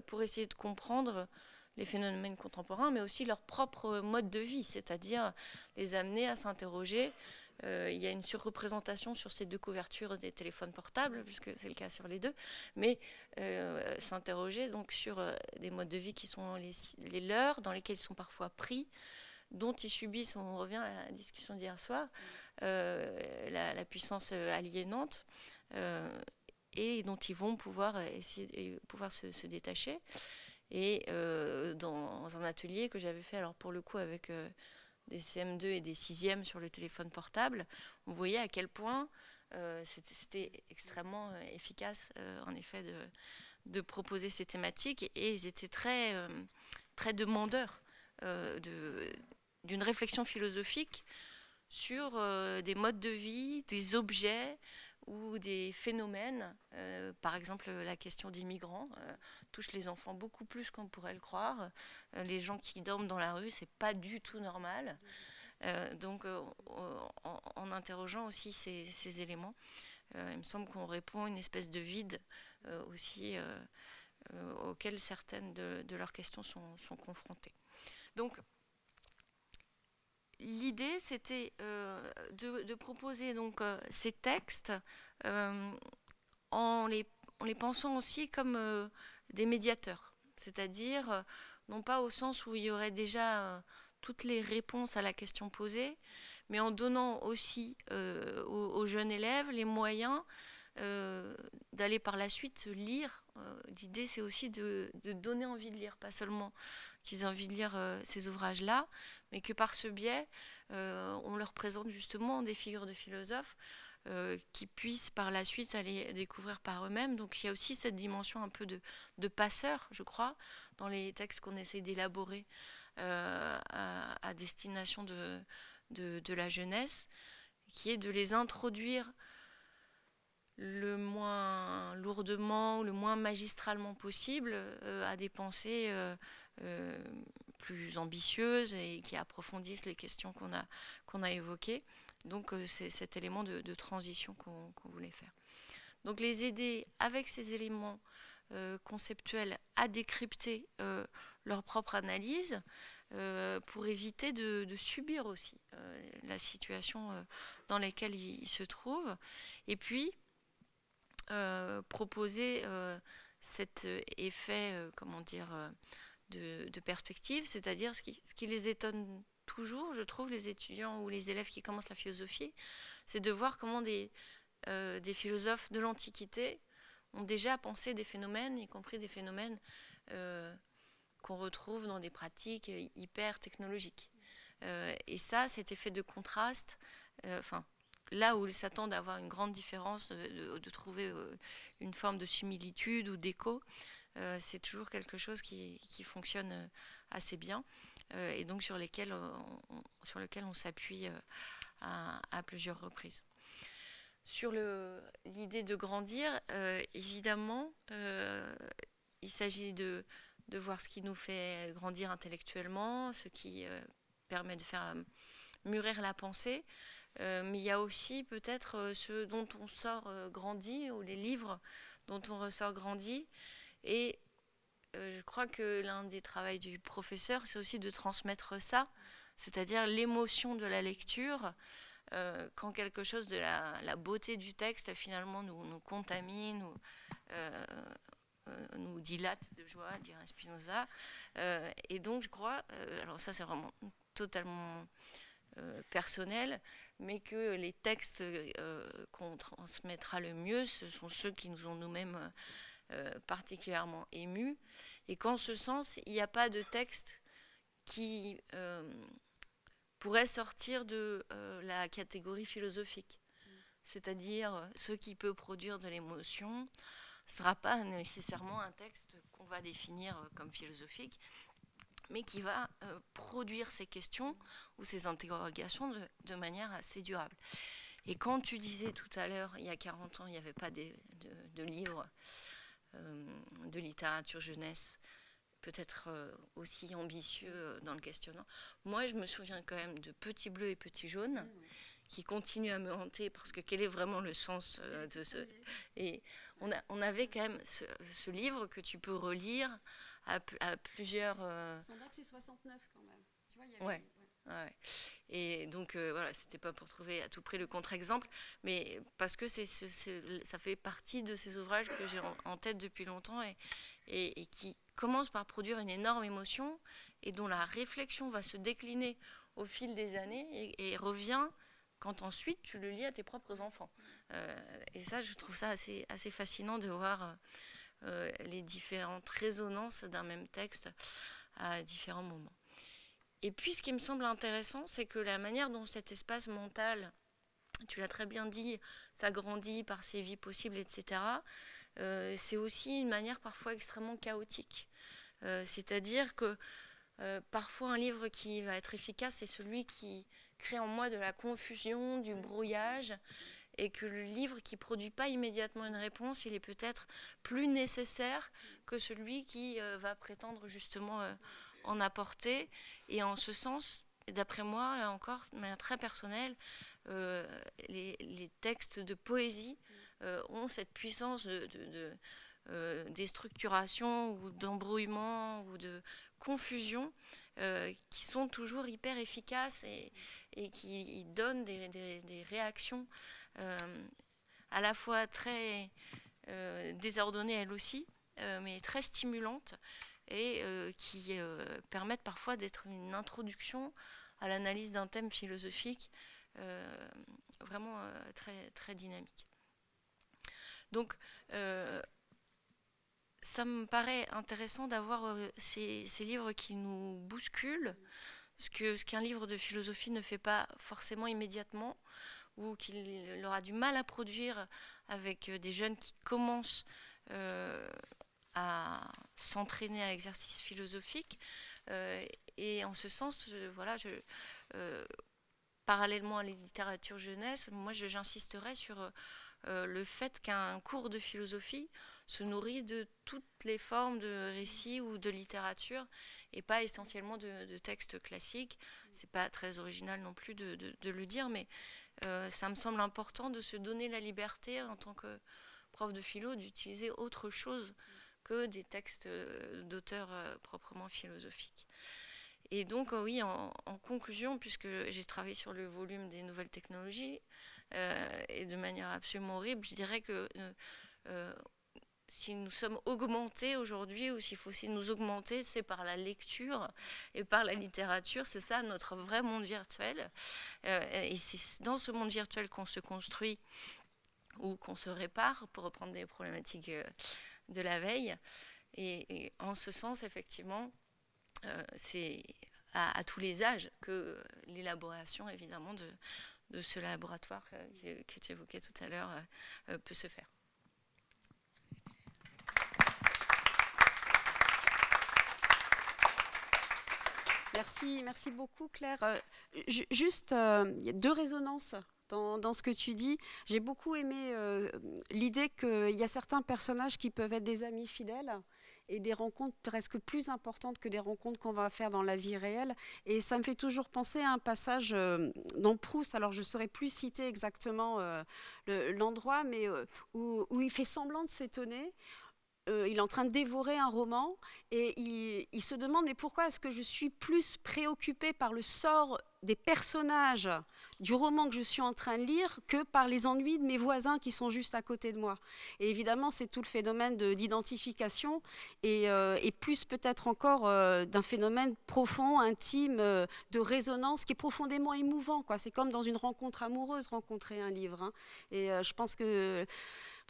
pour essayer de comprendre les phénomènes contemporains, mais aussi leur propre mode de vie, c'est-à-dire les amener à s'interroger. Il y a une surreprésentation sur ces deux couvertures des téléphones portables, puisque c'est le cas sur les deux, mais s'interroger donc sur des modes de vie qui sont les leurs, dans lesquels ils sont parfois pris, dont ils subissent, on revient à la discussion d'hier soir, la puissance aliénante, et dont ils vont pouvoir essayer pouvoir se détacher. Et dans un atelier que j'avais fait, alors pour le coup avec des CM2 et des 6e sur le téléphone portable, on voyait à quel point c'était extrêmement efficace, en effet, de proposer ces thématiques. Et ils étaient très, très demandeurs d'une réflexion philosophique sur des modes de vie, des objets ou des phénomènes. Par exemple, la question des migrants touche les enfants beaucoup plus qu'on pourrait le croire. Les gens qui dorment dans la rue, c'est pas du tout normal. Donc, en interrogeant aussi ces éléments, il me semble qu'on répond à une espèce de vide aussi auquel certaines de leurs questions sont confrontées. Donc, l'idée, c'était de proposer donc, ces textes en les pensant aussi comme des médiateurs, c'est-à-dire non pas au sens où il y aurait déjà toutes les réponses à la question posée, mais en donnant aussi aux jeunes élèves les moyens d'aller par la suite lire. L'idée, c'est aussi de donner envie de lire, pas seulement qu'ils aient envie de lire ces ouvrages-là, mais que par ce biais, on leur présente justement des figures de philosophes qui puissent par la suite aller découvrir par eux-mêmes. Donc il y a aussi cette dimension un peu de passeur, je crois, dans les textes qu'on essaie d'élaborer à destination de la jeunesse, qui est de les introduire le moins lourdement, le moins magistralement possible à des pensées plus ambitieuses et qui approfondissent les questions qu'on a évoquées. Donc c'est cet élément de transition qu'on voulait faire. Donc les aider avec ces éléments conceptuels à décrypter leur propre analyse pour éviter de subir aussi la situation dans laquelle ils se trouvent. Et puis proposer cet effet, de perspective, c'est-à-dire ce qui les étonne toujours, je trouve, les étudiants ou les élèves qui commencent la philosophie, c'est de voir comment des philosophes de l'Antiquité ont déjà pensé des phénomènes, y compris des phénomènes qu'on retrouve dans des pratiques hyper technologiques. Et ça, cet effet de contraste, là où ils s'attendent à avoir une grande différence, de trouver une forme de similitude ou d'écho, c'est toujours quelque chose qui fonctionne assez bien et donc sur lequel on s'appuie à plusieurs reprises. Sur l'idée de grandir, évidemment, il s'agit de voir ce qui nous fait grandir intellectuellement, ce qui permet de faire mûrir la pensée, mais il y a aussi peut-être ce dont on sort grandi, ou les livres dont on ressort grandi. Et je crois que l'un des travaux du professeur, c'est aussi de transmettre ça, c'est-à-dire l'émotion de la lecture, quand quelque chose de la beauté du texte finalement nous contamine, nous dilate de joie, dirait Spinoza. Et donc je crois, alors ça c'est vraiment totalement personnel, mais que les textes qu'on transmettra le mieux, ce sont ceux qui nous ont nous-mêmes particulièrement émus, et qu'en ce sens, il n'y a pas de texte qui pourrait sortir de la catégorie philosophique. C'est-à-dire, ce qui peut produire de l'émotion ne sera pas nécessairement un texte qu'on va définir comme philosophique, mais qui va produire ces questions ou ces interrogations de manière assez durable. Et quand tu disais tout à l'heure, il y a 40 ans, il n'y avait pas de livres de littérature jeunesse, peut-être aussi ambitieux dans le questionnement. Moi, je me souviens quand même de Petit Bleu et Petit Jaune, qui continuent à me hanter, parce que quel est vraiment le sens de ce... Et on avait quand même ce livre que tu peux relire à plusieurs... C'est vrai que c'est 69 quand même. Tu vois, il y avait... Ouais. Ouais. Et donc voilà, c'était pas pour trouver à tout prix le contre-exemple, mais parce que ça fait partie de ces ouvrages que j'ai en tête depuis longtemps et qui commencent par produire une énorme émotion et dont la réflexion va se décliner au fil des années et revient quand ensuite tu le lis à tes propres enfants. Et ça, je trouve ça assez fascinant de voir les différentes résonances d'un même texte à différents moments. Et puis, ce qui me semble intéressant, c'est que la manière dont cet espace mental, tu l'as très bien dit, s'agrandit par ses vies possibles, etc., c'est aussi une manière parfois extrêmement chaotique. C'est-à-dire que parfois, un livre qui va être efficace, c'est celui qui crée en moi de la confusion, du brouillage, et que le livre qui ne produit pas immédiatement une réponse, il est peut-être plus nécessaire que celui qui va prétendre justement en apporter. Et en ce sens, d'après moi, là encore, de manière très personnelle, les textes de poésie ont cette puissance de déstructuration ou d'embrouillement ou de confusion qui sont toujours hyper efficaces et qui donnent des réactions à la fois très désordonnées elles aussi, mais très stimulantes et qui permettent parfois d'être une introduction à l'analyse d'un thème philosophique vraiment très, très dynamique. Donc, ça me paraît intéressant d'avoir ces livres qui nous bousculent, ce qu'un livre de philosophie ne fait pas forcément immédiatement, ou qu'il aura du mal à produire avec des jeunes qui commencent à s'entraîner à l'exercice philosophique. Et en ce sens, voilà, parallèlement à la littérature jeunesse, moi j'insisterai sur le fait qu'un cours de philosophie se nourrit de toutes les formes de récits ou de littérature et pas essentiellement de textes classiques. C'est pas très original non plus de le dire, mais ça me semble important de se donner la liberté en tant que prof de philo d'utiliser autre chose que des textes d'auteurs proprement philosophiques. Et donc oui, en conclusion, puisque j'ai travaillé sur le volume des nouvelles technologies et de manière absolument horrible, je dirais que si nous sommes augmentés aujourd'hui, ou s'il faut aussi nous augmenter, c'est par la lecture et par la littérature. C'est ça notre vrai monde virtuel. Et c'est dans ce monde virtuel qu'on se construit ou qu'on se répare, pour reprendre des problématiques de la veille. Et en ce sens, effectivement, c'est à tous les âges que l'élaboration, évidemment, de ce laboratoire que tu évoquais tout à l'heure peut se faire. Merci beaucoup Claire. Juste, il y a deux résonances dans ce que tu dis. J'ai beaucoup aimé l'idée qu'il y a certains personnages qui peuvent être des amis fidèles et des rencontres presque plus importantes que des rencontres qu'on va faire dans la vie réelle. Et ça me fait toujours penser à un passage dans Proust, alors je ne saurais plus citer exactement l'endroit, mais où il fait semblant de s'étonner. Il est en train de dévorer un roman et il se demande mais pourquoi est-ce que je suis plus préoccupée par le sort des personnages du roman que je suis en train de lire que par les ennuis de mes voisins qui sont juste à côté de moi. Et évidemment, c'est tout le phénomène d'identification et plus peut-être encore d'un phénomène profond, intime, de résonance qui est profondément émouvant, quoi. C'est comme dans une rencontre amoureuse, rencontrer un livre. Hein. Et je pense que...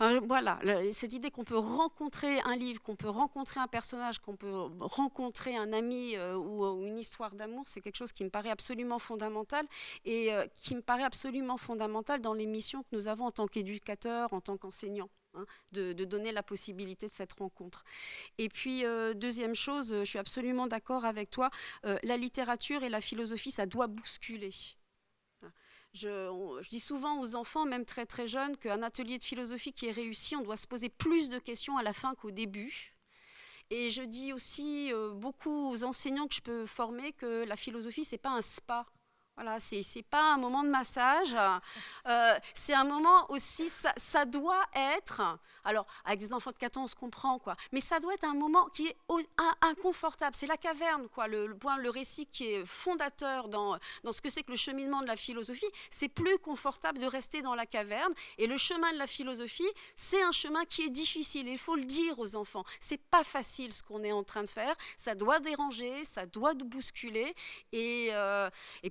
Enfin, voilà, cette idée qu'on peut rencontrer un livre, qu'on peut rencontrer un personnage, qu'on peut rencontrer un ami ou une histoire d'amour, c'est quelque chose qui me paraît absolument fondamental et qui me paraît absolument fondamental dans les missions que nous avons en tant qu'éducateurs, en tant qu'enseignants. hein, de donner la possibilité de cette rencontre. Et puis, deuxième chose, je suis absolument d'accord avec toi, la littérature et la philosophie, ça doit bousculer. Je dis souvent aux enfants, même très très jeunes, qu'un atelier de philosophie qui est réussi, on doit se poser plus de questions à la fin qu'au début. Et je dis aussi beaucoup aux enseignants que je peux former que la philosophie, c'est pas un spa. Voilà, c'est pas un moment de massage, c'est un moment aussi, ça doit être, alors avec des enfants de 4 ans on se comprend quoi, mais ça doit être un moment qui est inconfortable, c'est la caverne quoi, le récit qui est fondateur dans ce que c'est que le cheminement de la philosophie, c'est plus confortable de rester dans la caverne, et le chemin de la philosophie, c'est un chemin qui est difficile, il faut le dire aux enfants, c'est pas facile ce qu'on est en train de faire, ça doit déranger, ça doit bousculer, et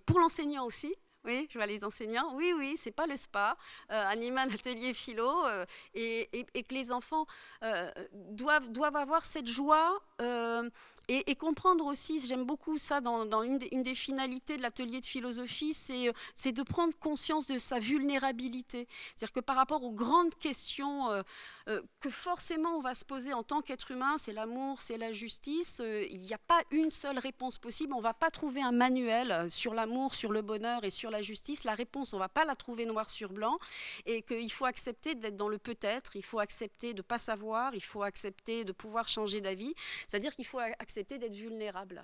pour l'enseignant aussi, oui, je vois les enseignants, oui, c'est pas le spa, animer un atelier philo, et que les enfants doivent avoir cette joie, et comprendre aussi, j'aime beaucoup ça dans une des finalités de l'atelier de philosophie, c'est de prendre conscience de sa vulnérabilité. C'est-à-dire que par rapport aux grandes questions que forcément on va se poser en tant qu'être humain, c'est l'amour, c'est la justice, il n'y a pas une seule réponse possible, on ne va pas trouver un manuel sur l'amour, sur le bonheur et sur la justice, la réponse on ne va pas la trouver noir sur blanc, et qu'il faut accepter d'être dans le peut-être, il faut accepter de ne pas savoir, il faut accepter de pouvoir changer d'avis, c'est-à-dire qu'il faut accepter d'être vulnérable.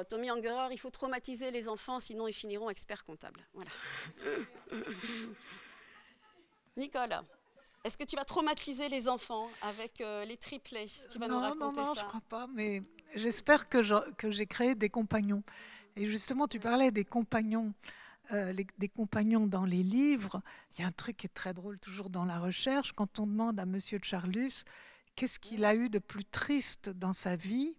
Tommy Ungerer, il faut traumatiser les enfants, sinon ils finiront experts comptables. Voilà. Nicole, est-ce que tu vas traumatiser les enfants avec les triplés? Tu vas nous raconter non, ça. je crois pas, mais j'espère que j'ai créé des compagnons. Et justement, tu parlais des compagnons, des compagnons dans les livres. Il y a un truc qui est très drôle toujours dans la recherche, quand on demande à Monsieur Charlus qu'est-ce qu'il a eu de plus triste dans sa vie,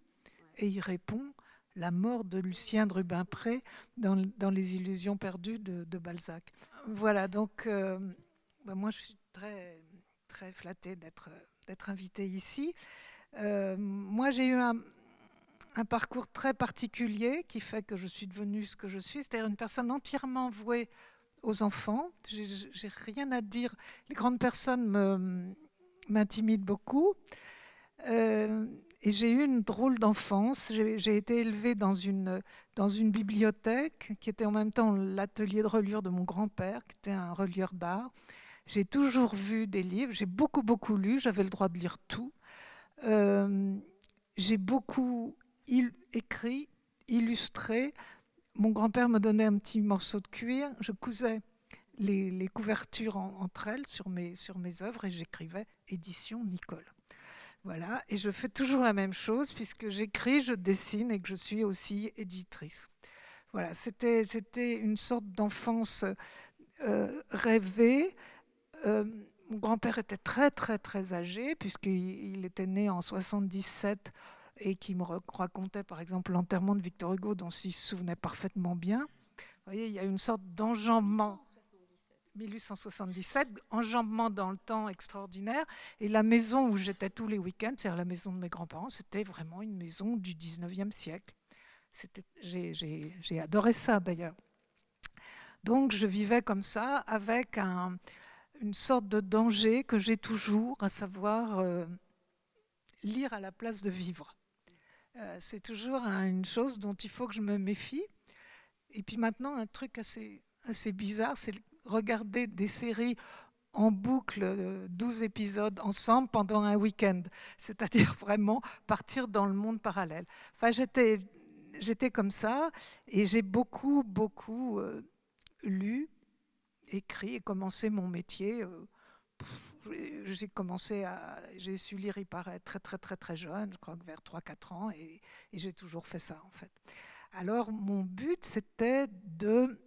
et il répond la mort de Lucien de Rubempré dans Les Illusions perdues de Balzac. Voilà, donc moi je suis très, très flattée d'être invitée ici. Moi j'ai eu un parcours très particulier qui fait que je suis devenue ce que je suis, c'est-à-dire une personne entièrement vouée aux enfants. J'ai rien à dire. Les grandes personnes m'intimident beaucoup. Et j'ai eu une drôle d'enfance. J'ai été élevée dans une bibliothèque qui était en même temps l'atelier de reliure de mon grand-père, qui était un relieur d'art. J'ai toujours vu des livres, j'ai beaucoup lu, j'avais le droit de lire tout. J'ai beaucoup écrit, illustré. Mon grand-père me donnait un petit morceau de cuir, je cousais les couvertures entre elles sur mes œuvres et j'écrivais édition Nicole. Voilà, et je fais toujours la même chose puisque j'écris, je dessine et que je suis aussi éditrice. Voilà, c'était une sorte d'enfance rêvée. Mon grand-père était très très très âgé puisqu'il était né en 77 et qui me racontait par exemple l'enterrement de Victor Hugo dont il se souvenait parfaitement bien. Vous voyez, il y a une sorte d'enjambement. 1877, enjambement dans le temps extraordinaire. Et la maison où j'étais tous les week-ends, c'est-à-dire la maison de mes grands-parents, c'était vraiment une maison du 19e siècle. J'ai adoré ça d'ailleurs. Donc je vivais comme ça avec une sorte de danger que j'ai toujours, à savoir lire à la place de vivre. C'est toujours une chose dont il faut que je me méfie. Et puis maintenant, un truc assez bizarre, c'est regarder des séries en boucle, 12 épisodes ensemble pendant un week-end. C'est-à-dire vraiment partir dans le monde parallèle. Enfin, j'étais comme ça et j'ai beaucoup lu, écrit et commencé mon métier. J'ai su lire, il paraît, très très très très jeune, je crois que vers 3-4 ans, et j'ai toujours fait ça en fait. Alors mon but, c'était de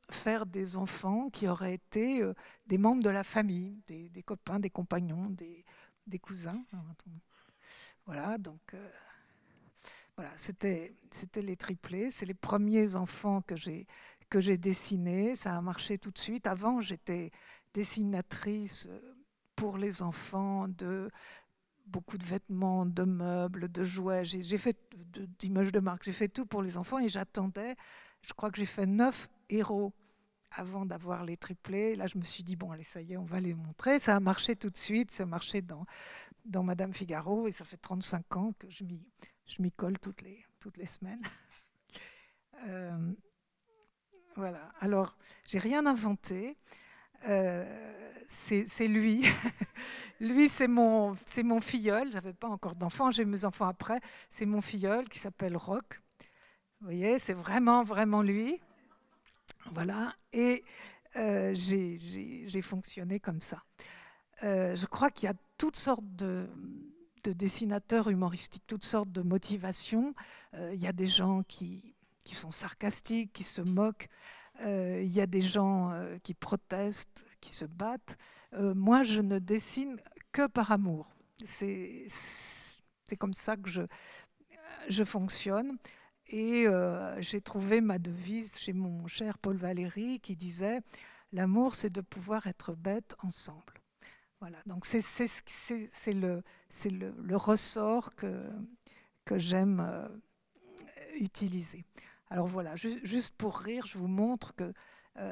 faire des enfants qui auraient été des membres de la famille, des copains, des compagnons, des cousins. Voilà, donc voilà, c'était les triplés. C'est les premiers enfants que j'ai dessinés. Ça a marché tout de suite. Avant, j'étais dessinatrice pour les enfants de beaucoup de vêtements, de meubles, de jouets. J'ai fait d'images de marque. J'ai fait tout pour les enfants et j'attendais. Je crois que j'ai fait 9 héros avant d'avoir les triplés. Là, je me suis dit, bon, allez, ça y est, on va les montrer. Ça a marché tout de suite, ça a marché dans Madame Figaro, et ça fait 35 ans que je m'y colle toutes les semaines. Voilà, alors, j'ai rien inventé. C'est lui. Lui, c'est mon filleul. J'avais pas encore d'enfants, j'ai eu mes enfants après. C'est mon filleul qui s'appelle Roch. Vous voyez, c'est vraiment, vraiment lui. Voilà, et j'ai fonctionné comme ça. Je crois qu'il y a toutes sortes de dessinateurs humoristiques, toutes sortes de motivations. Il y a des gens qui sont sarcastiques, qui se moquent. Il y a des gens qui protestent, qui se battent. Moi, je ne dessine que par amour. C'est comme ça que je fonctionne. Et j'ai trouvé ma devise chez mon cher Paul Valéry qui disait « L'amour, c'est de pouvoir être bête ensemble ». Voilà, donc c'est le ressort que j'aime utiliser. Alors voilà, juste pour rire, je vous montre que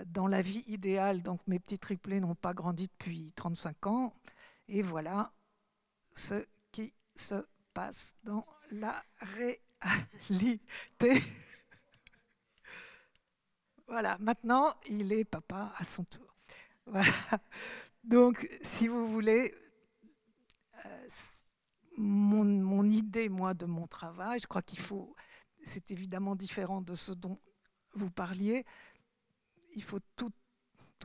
dans la vie idéale, donc mes petits triplés n'ont pas grandi depuis 35 ans, et voilà ce qui se passe dans la réalité. Voilà, maintenant il est papa à son tour. Voilà. Donc, si vous voulez, mon idée, moi, de mon travail, je crois qu'il faut, c'est évidemment différent de ce dont vous parliez, il faut toutes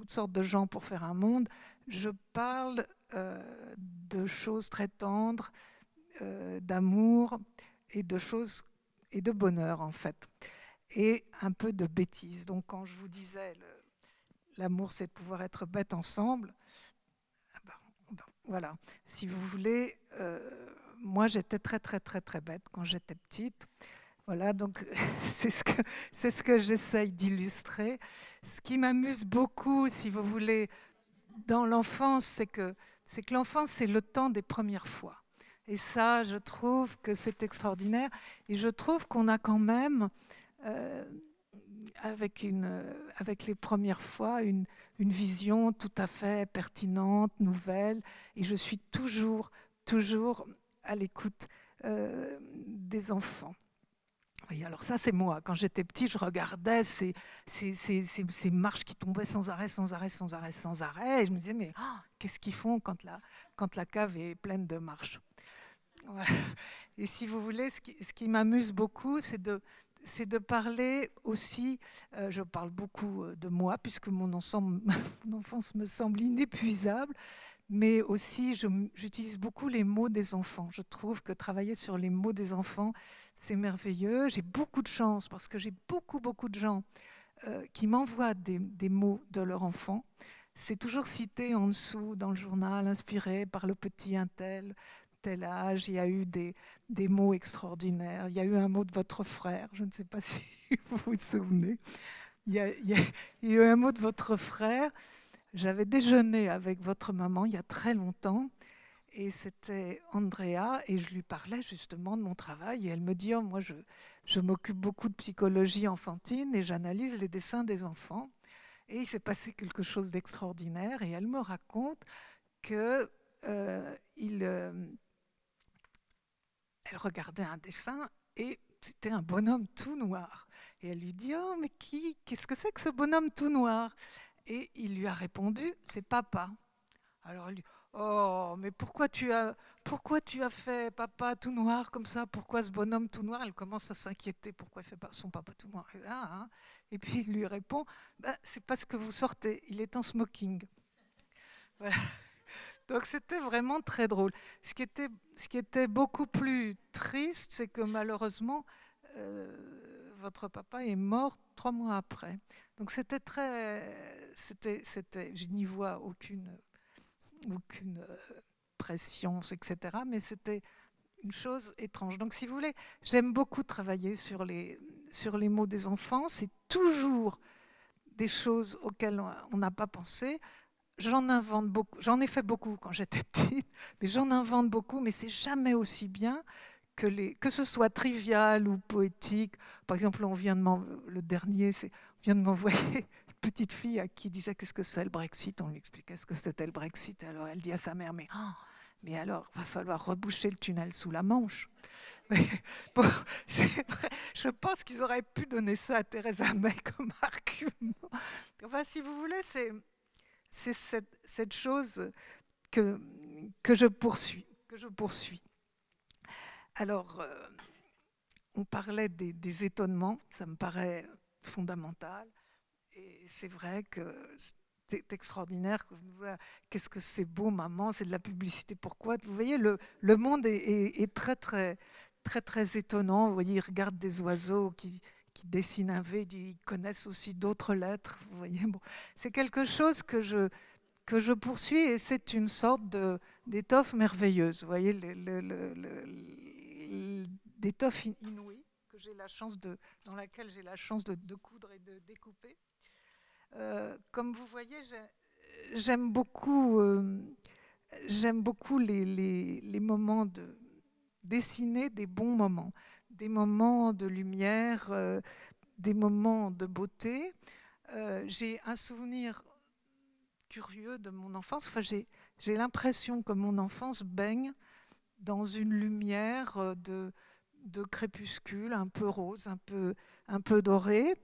sortes de gens pour faire un monde. Je parle de choses très tendres, d'amour et de choses et de bonheur, en fait, et un peu de bêtise. Donc, quand je vous disais, l'amour, c'est de pouvoir être bête ensemble, voilà, si vous voulez, moi j'étais très très très très bête quand j'étais petite. Voilà, donc c'est ce que j'essaye d'illustrer. Ce qui m'amuse beaucoup, si vous voulez, dans l'enfance, c'est que l'enfance, c'est le temps des premières fois. Et ça, je trouve que c'est extraordinaire. Et je trouve qu'on a quand même, avec les premières fois, une vision tout à fait pertinente, nouvelle. Et je suis toujours à l'écoute des enfants. Oui, alors ça, c'est moi. Quand j'étais petite, je regardais ces marches qui tombaient sans arrêt. Et je me disais, mais qu'est-ce qu'ils font quand la cave est pleine de marches? Voilà. Et si vous voulez, ce qui m'amuse beaucoup, c'est de parler aussi, je parle beaucoup de moi, puisque mon enfance me semble inépuisable, mais aussi j'utilise beaucoup les mots des enfants. Je trouve que travailler sur les mots des enfants, c'est merveilleux. J'ai beaucoup de chance parce que j'ai beaucoup de gens qui m'envoient des mots de leur enfant. C'est toujours cité en dessous dans le journal, inspiré par le petit un tel âge. Il y a eu des mots extraordinaires. Il y a eu un mot de votre frère, je ne sais pas si vous vous souvenez. Il y a eu un mot de votre frère. J'avais déjeuné avec votre maman il y a très longtemps, et c'était Andrea, et je lui parlais justement de mon travail, et elle me dit « Oh, moi, je m'occupe beaucoup de psychologie enfantine et j'analyse les dessins des enfants. » Et il s'est passé quelque chose d'extraordinaire, et elle me raconte que elle regardait un dessin, et c'était un bonhomme tout noir. Et elle lui dit « Oh, mais qu'est-ce que c'est que ce bonhomme tout noir ?» Et il lui a répondu « C'est papa. » Alors elle lui dit « Oh, mais pourquoi tu as fait papa tout noir comme ça? Pourquoi ce bonhomme tout noir ?» Elle commence à s'inquiéter. Pourquoi il fait pas son papa tout noir? Et puis il lui répond c'est parce que vous sortez, il est en smoking. Voilà. Donc c'était vraiment très drôle. Ce qui était beaucoup plus triste, c'est que malheureusement, votre papa est mort 3 mois après. Donc je n'y vois aucune pression, etc. Mais c'était une chose étrange. Donc si vous voulez, j'aime beaucoup travailler sur les mots des enfants. C'est toujours des choses auxquelles on n'a pas pensé. J'en invente beaucoup. J'en ai fait beaucoup quand j'étais petite, mais j'en invente beaucoup, mais c'est jamais aussi bien que ce soit trivial ou poétique. Par exemple, le dernier, on vient de m'envoyer petite fille à qui disait qu'est-ce que c'est le Brexit. On lui expliquait ce que c'était le Brexit. Alors elle dit à sa mère, mais alors, il va falloir reboucher le tunnel sous la Manche. Mais bon, c'est vrai, je pense qu'ils auraient pu donner ça à Theresa May comme argument. Enfin, si vous voulez, c'est cette chose que je poursuis. Alors, on parlait des étonnements, ça me paraît fondamental. Et c'est vrai que c'est extraordinaire. Qu'est-ce que c'est beau, maman, c'est de la publicité. Pourquoi? Vous voyez, le monde est très, très, très, très étonnant. Vous voyez, ils regardent des oiseaux qui dessinent un V, ils connaissent aussi d'autres lettres. Vous voyez, bon, c'est quelque chose que je poursuis et c'est une sorte d'étoffe merveilleuse. Vous voyez, d'étoffe inouïe dans laquelle j'ai la chance de coudre et de découper. Comme vous voyez, j'aime beaucoup les moments de dessiner, des bons moments, des moments de lumière, des moments de beauté. J'ai un souvenir curieux de mon enfance. Enfin, j'ai l'impression que mon enfance baigne dans une lumière de crépuscule, un peu rose, un peu dorée,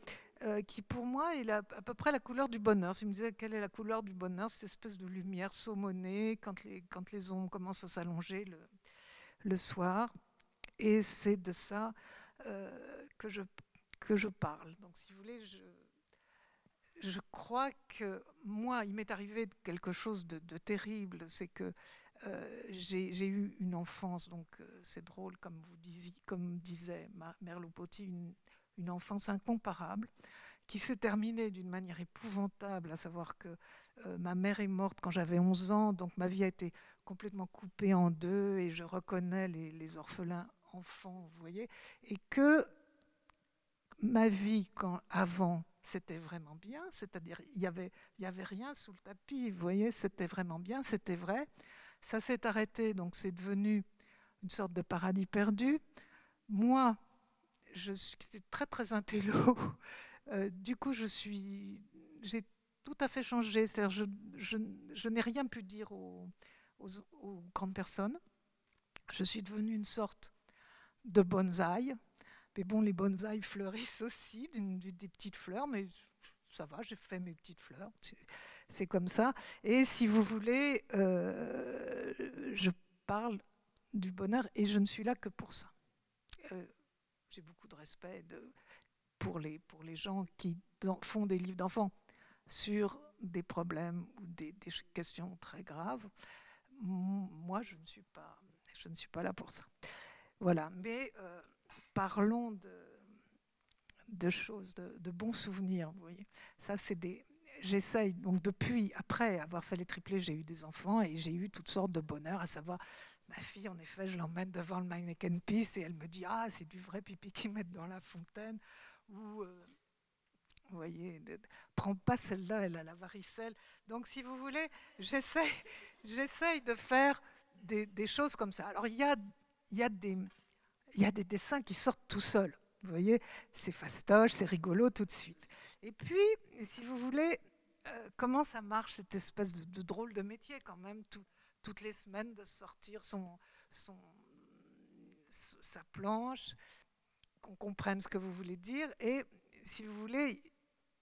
qui pour moi est à peu près la couleur du bonheur. Si je me disais quelle est la couleur du bonheur, cette espèce de lumière saumonée quand les ombres commencent à s'allonger le soir. Et c'est de ça que je parle. Donc si vous voulez, je crois que moi, il m'est arrivé quelque chose de terrible, c'est que j'ai eu une enfance, donc c'est drôle, comme disait Merleau-Ponty, une enfance incomparable, qui s'est terminée d'une manière épouvantable, à savoir que ma mère est morte quand j'avais 11 ans, donc ma vie a été complètement coupée en deux, et je reconnais les orphelins enfants, vous voyez, et que ma vie avant, c'était vraiment bien, c'est-à-dire il y avait rien sous le tapis, vous voyez, c'était vraiment bien, c'était vrai. Ça s'est arrêté, donc c'est devenu une sorte de paradis perdu. Moi, je suis très très intello. Du coup, j'ai tout à fait changé. C'est-à-dire, je n'ai rien pu dire aux grandes personnes. Je suis devenue une sorte de bonsaï. Mais bon, les bonsaïs fleurissent aussi, des petites fleurs, mais ça va, j'ai fait mes petites fleurs. C'est comme ça. Et si vous voulez, je parle du bonheur et je ne suis là que pour ça. J'ai beaucoup de respect pour les gens qui font des livres d'enfants sur des problèmes ou des questions très graves. Moi, je ne suis pas là pour ça. Voilà. Mais parlons de choses, de bons souvenirs. Vous voyez, ça c'est J'essaye, donc après avoir fait les triplés, j'ai eu des enfants et j'ai eu toutes sortes de bonheur, à savoir, ma fille, en effet, je l'emmène devant le Meineken Peace et elle me dit « Ah, c'est du vrai pipi qu'ils mettent dans la fontaine » ou vous voyez, prends pas celle-là, elle a la varicelle. Donc, si vous voulez, j'essaye de faire des choses comme ça. Alors, il y a des dessins qui sortent tout seuls. Vous voyez, c'est fastoche, c'est rigolo tout de suite. Et puis, si vous voulez, comment ça marche, cette espèce de drôle de métier quand même, toutes les semaines de sortir sa planche, qu'on comprenne ce que vous voulez dire. Et si vous voulez,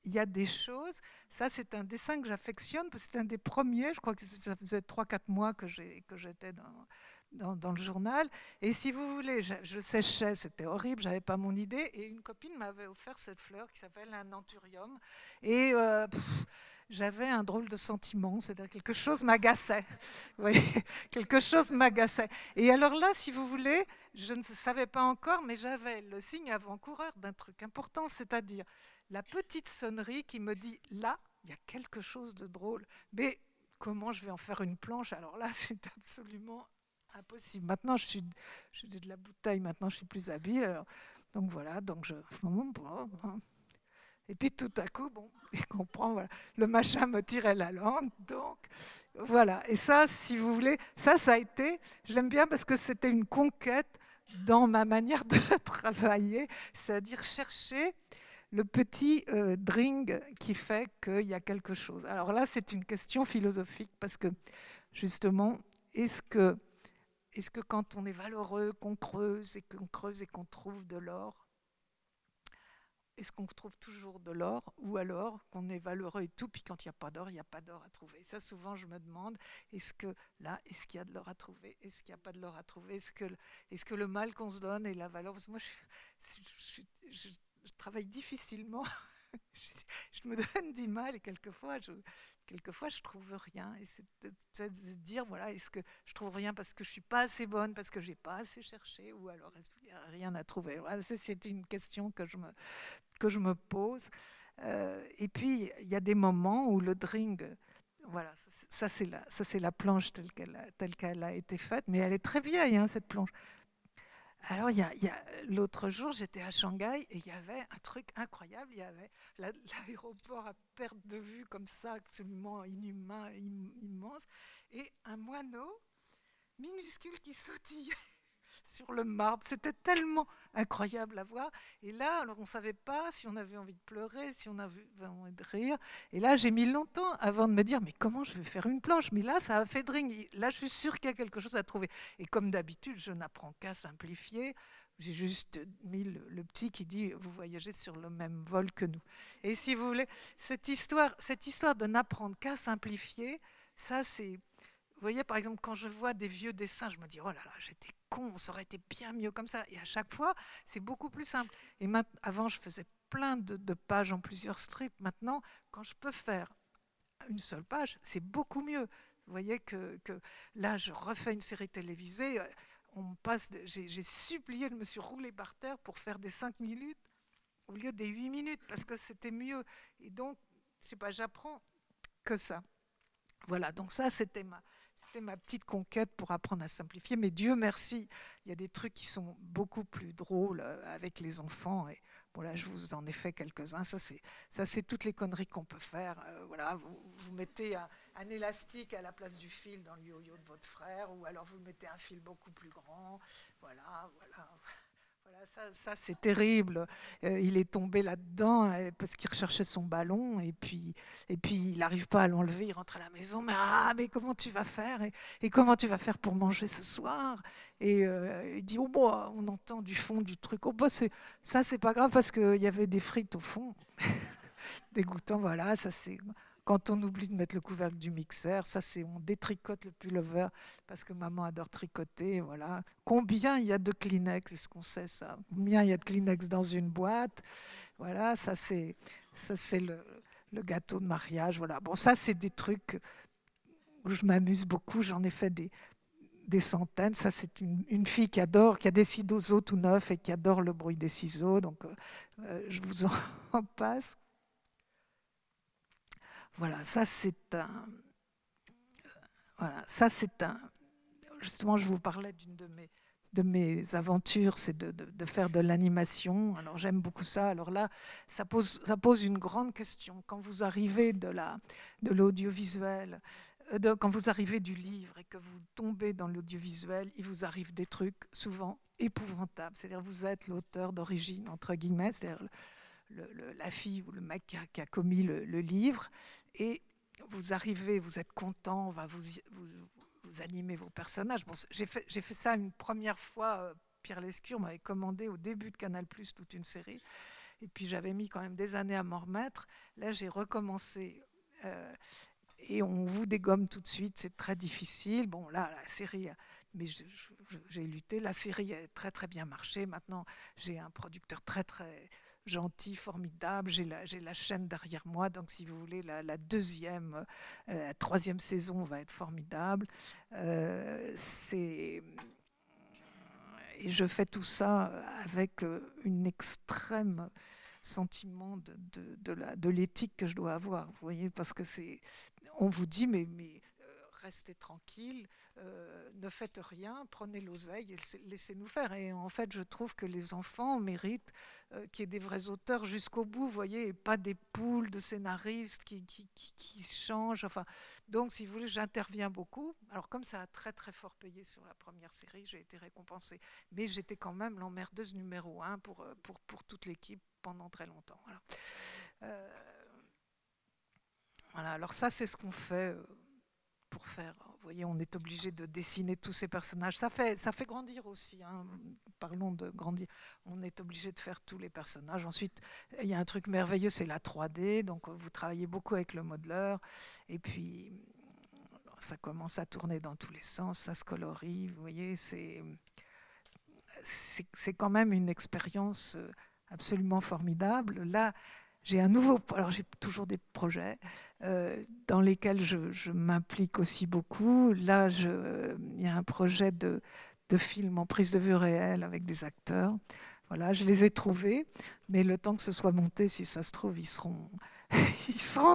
il y a des choses, ça c'est un dessin que j'affectionne, parce que c'est un des premiers, je crois que ça faisait 3-4 mois que j'étais dans le journal. Et si vous voulez, je séchais, c'était horrible, j'avais pas mon idée. Et une copine m'avait offert cette fleur qui s'appelle un anthurium. Et j'avais un drôle de sentiment, c'est-à-dire quelque chose m'agaçait. Oui, quelque chose m'agaçait. Et alors là, si vous voulez, je ne savais pas encore, mais j'avais le signe avant-coureur d'un truc important, c'est-à-dire la petite sonnerie qui me dit là, il y a quelque chose de drôle. Mais comment je vais en faire une planche? Alors là, c'est absolument impossible. Maintenant, je suis de la bouteille, maintenant je suis plus habile. Alors, donc voilà, donc je... Et puis tout à coup, bon, je comprends, voilà, le machin me tirait la langue, donc voilà. Et ça, si vous voulez, ça a été, je l'aime bien parce que c'était une conquête dans ma manière de travailler, c'est-à-dire chercher le petit drink qui fait qu'il y a quelque chose. Alors là, c'est une question philosophique parce que justement, est-ce que quand on est valeureux, qu'on creuse et qu'on trouve de l'or, est-ce qu'on trouve toujours de l'or ou alors qu'on est valeureux et tout, puis quand il n'y a pas d'or, il n'y a pas d'or à trouver. Ça, souvent, je me demande, est-ce qu'il y a de l'or à trouver? Est-ce qu'il n'y a pas de l'or à trouver? Est-ce que le mal qu'on se donne est la valeur? Parce que moi, je travaille difficilement. je me donne du mal et quelquefois, je trouve rien. Et c'est peut-être de se dire, voilà, est-ce que je trouve rien parce que je suis pas assez bonne, parce que j'ai pas assez cherché, ou alors est-ce qu'il n'y a rien à trouver? Voilà, c'est une question que je me pose. Et puis, il y a des moments où le drink, voilà, ça c'est la planche telle qu'elle a été faite, mais elle est très vieille, hein, cette planche. Alors, l'autre jour, j'étais à Shanghai et il y avait un truc incroyable. Il y avait l'aéroport à perte de vue, comme ça, absolument inhumain, immense, et un moineau minuscule qui sautillait sur le marbre. C'était tellement incroyable à voir. Et là, alors on ne savait pas si on avait envie de pleurer, si on avait envie de rire. Et là, j'ai mis longtemps avant de me dire, mais comment je vais faire une planche? Mais là, ça a fait drink. Là, je suis sûre qu'il y a quelque chose à trouver. Et comme d'habitude, je n'apprends qu'à simplifier. J'ai juste mis le petit qui dit, vous voyagez sur le même vol que nous. Et si vous voulez, cette histoire de n'apprendre qu'à simplifier, ça c'est... Vous voyez, par exemple, quand je vois des vieux dessins, je me dis, oh là là, j'étais con, ça aurait été bien mieux comme ça. Et à chaque fois, c'est beaucoup plus simple. Et avant, je faisais plein de pages en plusieurs strips. Maintenant, quand je peux faire une seule page, c'est beaucoup mieux. Vous voyez que là, je refais une série télévisée. J'ai supplié, je me suis roulée par terre pour faire des 5 minutes au lieu des 8 minutes, parce que c'était mieux. Et donc, je sais pas, j'apprends que ça. Voilà, donc ça, c'était ma petite conquête pour apprendre à simplifier. Mais Dieu merci, il y a des trucs qui sont beaucoup plus drôles avec les enfants. Et bon, là, je vous en ai fait quelques-uns. Ça, c'est toutes les conneries qu'on peut faire. Voilà, vous mettez un élastique à la place du fil dans le yo-yo de votre frère, ou alors vous mettez un fil beaucoup plus grand. Voilà. Voilà, ça c'est terrible. Il est tombé là-dedans parce qu'il recherchait son ballon et puis il n'arrive pas à l'enlever. Il rentre à la maison, mais comment tu vas faire et comment tu vas faire pour manger ce soir? Et il dit, oh bon, on entend du fond du truc. Oh bah c'est pas grave parce qu'il y avait des frites au fond. Dégoûtant, voilà, ça c'est quand on oublie de mettre le couvercle du mixeur, ça c'est on détricote le pullover parce que maman adore tricoter, voilà. Combien il y a de Kleenex, est-ce qu'on sait ça? Combien il y a de Kleenex dans une boîte? Voilà, ça c'est le gâteau de mariage, voilà. Bon, ça c'est des trucs où je m'amuse beaucoup, j'en ai fait des centaines. Ça, c'est une fille qui a des ciseaux tout neufs et qui adore le bruit des ciseaux. Donc, je vous en passe. Voilà, ça c'est un. Voilà, ça c'est un. Justement, je vous parlais d'une de mes aventures, c'est de faire de l'animation. Alors j'aime beaucoup ça. Alors là, ça pose une grande question. Quand vous arrivez de l'audiovisuel, quand vous arrivez du livre et que vous tombez dans l'audiovisuel, il vous arrive des trucs souvent épouvantables. C'est-à-dire vous êtes l'auteur d'origine, entre guillemets, c'est-à-dire la fille ou le mec qui a commis le livre, et vous arrivez, vous êtes content, vous animez vos personnages. Bon, j'ai fait ça une première fois. Pierre Lescure m'avait commandé au début de Canal+ toute une série, et puis j'avais mis quand même des années à m'en remettre. Là, j'ai recommencé. Et on vous dégomme tout de suite, c'est très difficile. Bon, là, la série, mais j'ai lutté. La série a très très bien marché. Maintenant, j'ai un producteur très très gentil, formidable. J'ai la chaîne derrière moi, donc si vous voulez, la deuxième, la troisième saison va être formidable. Et je fais tout ça avec une extrême sentiment de l'éthique que je dois avoir, vous voyez, parce que on vous dit, mais restez tranquille, ne faites rien, prenez l'oseille et laissez-nous faire. Et en fait, je trouve que les enfants méritent qu'il y ait des vrais auteurs jusqu'au bout, vous voyez, et pas des poules de scénaristes qui changent. Enfin, donc, si vous voulez, j'interviens beaucoup. Alors, comme ça a très très fort payé sur la première série, j'ai été récompensée. Mais j'étais quand même l'emmerdeuse numéro 1 pour toute l'équipe pendant très longtemps. Voilà. Voilà, alors ça, c'est ce qu'on fait pour faire. Vous voyez, on est obligé de dessiner tous ces personnages. Ça fait grandir aussi. Hein. Parlons de grandir. On est obligé de faire tous les personnages. Ensuite, il y a un truc merveilleux, c'est la 3D. Donc, vous travaillez beaucoup avec le modeleur. Et puis, ça commence à tourner dans tous les sens. Ça se colorie. Vous voyez, c'est quand même une expérience absolument formidable. Là, alors j'ai toujours des projets dans lesquels je m'implique aussi beaucoup. Là, il y a un projet de film en prise de vue réelle avec des acteurs. Voilà, je les ai trouvés, mais le temps que ce soit monté, si ça se trouve, ils seront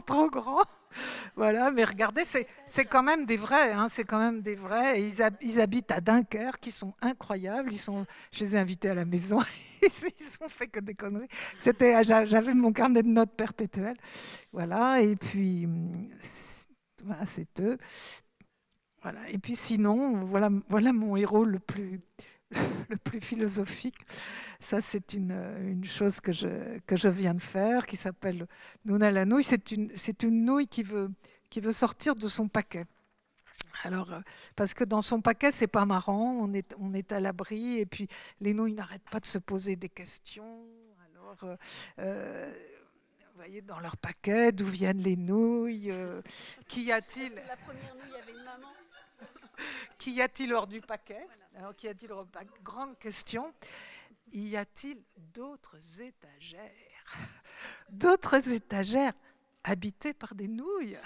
trop grands. Voilà, mais regardez, c'est quand même des vrais, hein, c'est quand même des vrais. Et ils habitent à Dunkerque, qui sont incroyables. Je les ai invités à la maison, ils ont fait que des conneries. J'avais mon carnet de notes perpétuel, voilà. Et puis voilà, c'est eux. Voilà. Et puis sinon, voilà mon héros le plus philosophique. Ça, c'est une chose que je viens de faire, qui s'appelle Nouna la nouille. C'est une nouille qui veut sortir de son paquet. Alors, parce que dans son paquet, c'est pas marrant, on est à l'abri, et puis les nouilles n'arrêtent pas de se poser des questions. Alors, vous voyez, dans leur paquet, d'où viennent les nouilles Qu'y a-t-il Est-ce que la première nouille avait une maman? Qu'y a-t-il hors du paquet? Alors, qu'y a-t-il hors du paquet? Grande question. Y a-t-il d'autres étagères? D'autres étagères habitées par des nouilles?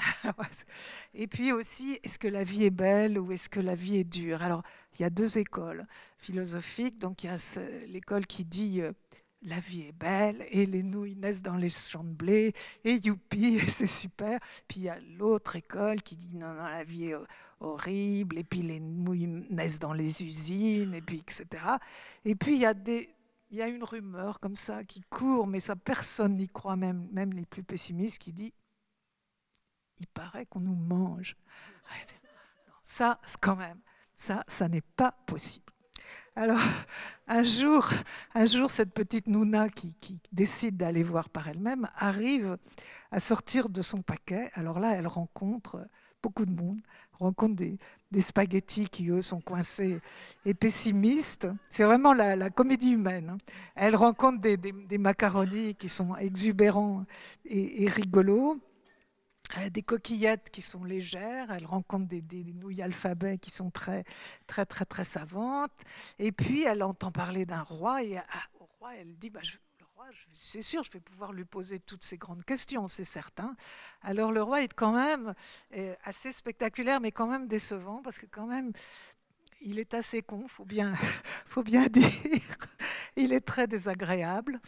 Et puis aussi, est-ce que la vie est belle ou est-ce que la vie est dure? Alors, il y a deux écoles philosophiques. Donc, il y a l'école qui dit la vie est belle et les nouilles naissent dans les champs de blé et youpi, c'est super. Puis il y a l'autre école qui dit non, la vie est horrible et puis les nouilles naissent dans les usines et puis etc. Et puis il y a une rumeur comme ça qui court, mais ça personne n'y croit, même les plus pessimistes, qui dit il paraît qu'on nous mange. Ça, quand même, ça n'est pas possible. Alors, un jour, cette petite Nouna qui décide d'aller voir par elle-même arrive à sortir de son paquet. Alors là, elle rencontre beaucoup de monde, rencontre des spaghettis qui, eux, sont coincés et pessimistes. C'est vraiment la comédie humaine. Hein. Elle rencontre des macaronis qui sont exubérants et rigolos. Des coquillettes qui sont légères, elle rencontre des nouilles alphabet qui sont très, très, très, très savantes. Et puis, elle entend parler d'un roi et au roi, elle dit le roi, c'est sûr, je vais pouvoir lui poser toutes ces grandes questions, c'est certain. Alors, le roi est quand même assez spectaculaire, mais quand même décevant, parce que quand même, il est assez con, faut bien dire. Il est très désagréable.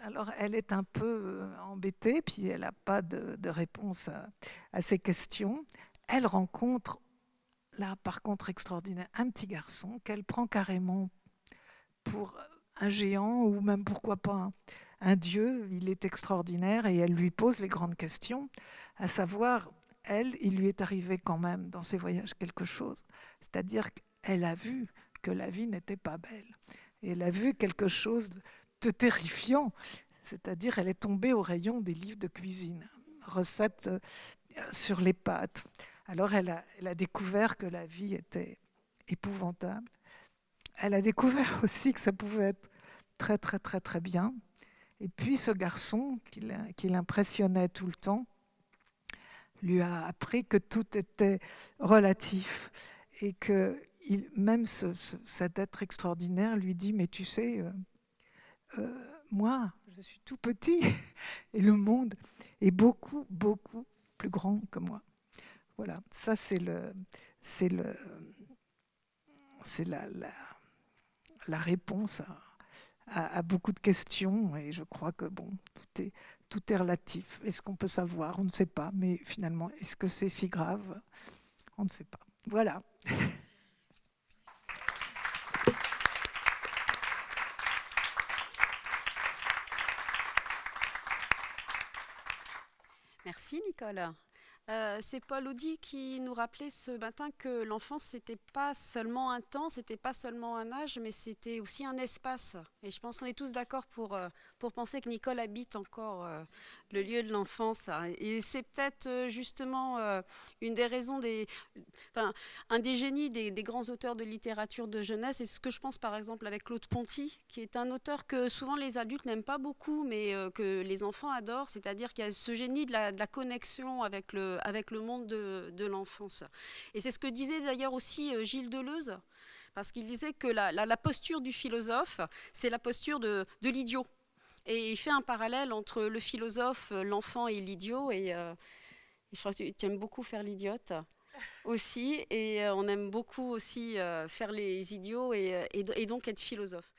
Alors, elle est un peu embêtée, puis elle n'a pas de réponse à ces questions. Elle rencontre, là, par contre, extraordinaire, un petit garçon qu'elle prend carrément pour un géant, ou même, pourquoi pas, un dieu. Il est extraordinaire, et elle lui pose les grandes questions, à savoir, il lui est arrivé quand même, dans ses voyages, quelque chose. C'est-à-dire qu'elle a vu que la vie n'était pas belle. Et elle a vu quelque chose de terrifiant, c'est-à-dire elle est tombée au rayon des livres de cuisine, recettes sur les pâtes. Alors elle a découvert que la vie était épouvantable. Elle a découvert aussi que ça pouvait être très très très très bien. Et puis ce garçon qui l'impressionnait tout le temps lui a appris que tout était relatif et que même cet être extraordinaire lui dit mais tu sais moi, je suis tout petit et le monde est beaucoup, beaucoup plus grand que moi. Voilà, ça c'est la réponse à beaucoup de questions et je crois que bon, tout est relatif. Est-ce qu'on peut savoir? On ne sait pas, mais finalement, est-ce que c'est si grave? On ne sait pas. Voilà. Merci Nicole. C'est Paul Audy qui nous rappelait ce matin que l'enfance, c'était pas seulement un temps, c'était pas seulement un âge, mais c'était aussi un espace. Et je pense qu'on est tous d'accord pour penser que Nicole habite encore le lieu de l'enfance. Et c'est peut-être justement une des raisons, un des génies des grands auteurs de littérature de jeunesse. Et ce que je pense par exemple avec Claude Ponty, qui est un auteur que souvent les adultes n'aiment pas beaucoup, mais que les enfants adorent, c'est-à-dire qu'il y a ce génie de la connexion avec le monde de l'enfance. Et c'est ce que disait d'ailleurs aussi Gilles Deleuze, parce qu'il disait que la posture du philosophe, c'est la posture de l'idiot. Et il fait un parallèle entre le philosophe, l'enfant et l'idiot. Et je crois que tu aimes beaucoup faire l'idiote aussi. Et on aime beaucoup aussi faire les idiots et donc être philosophe.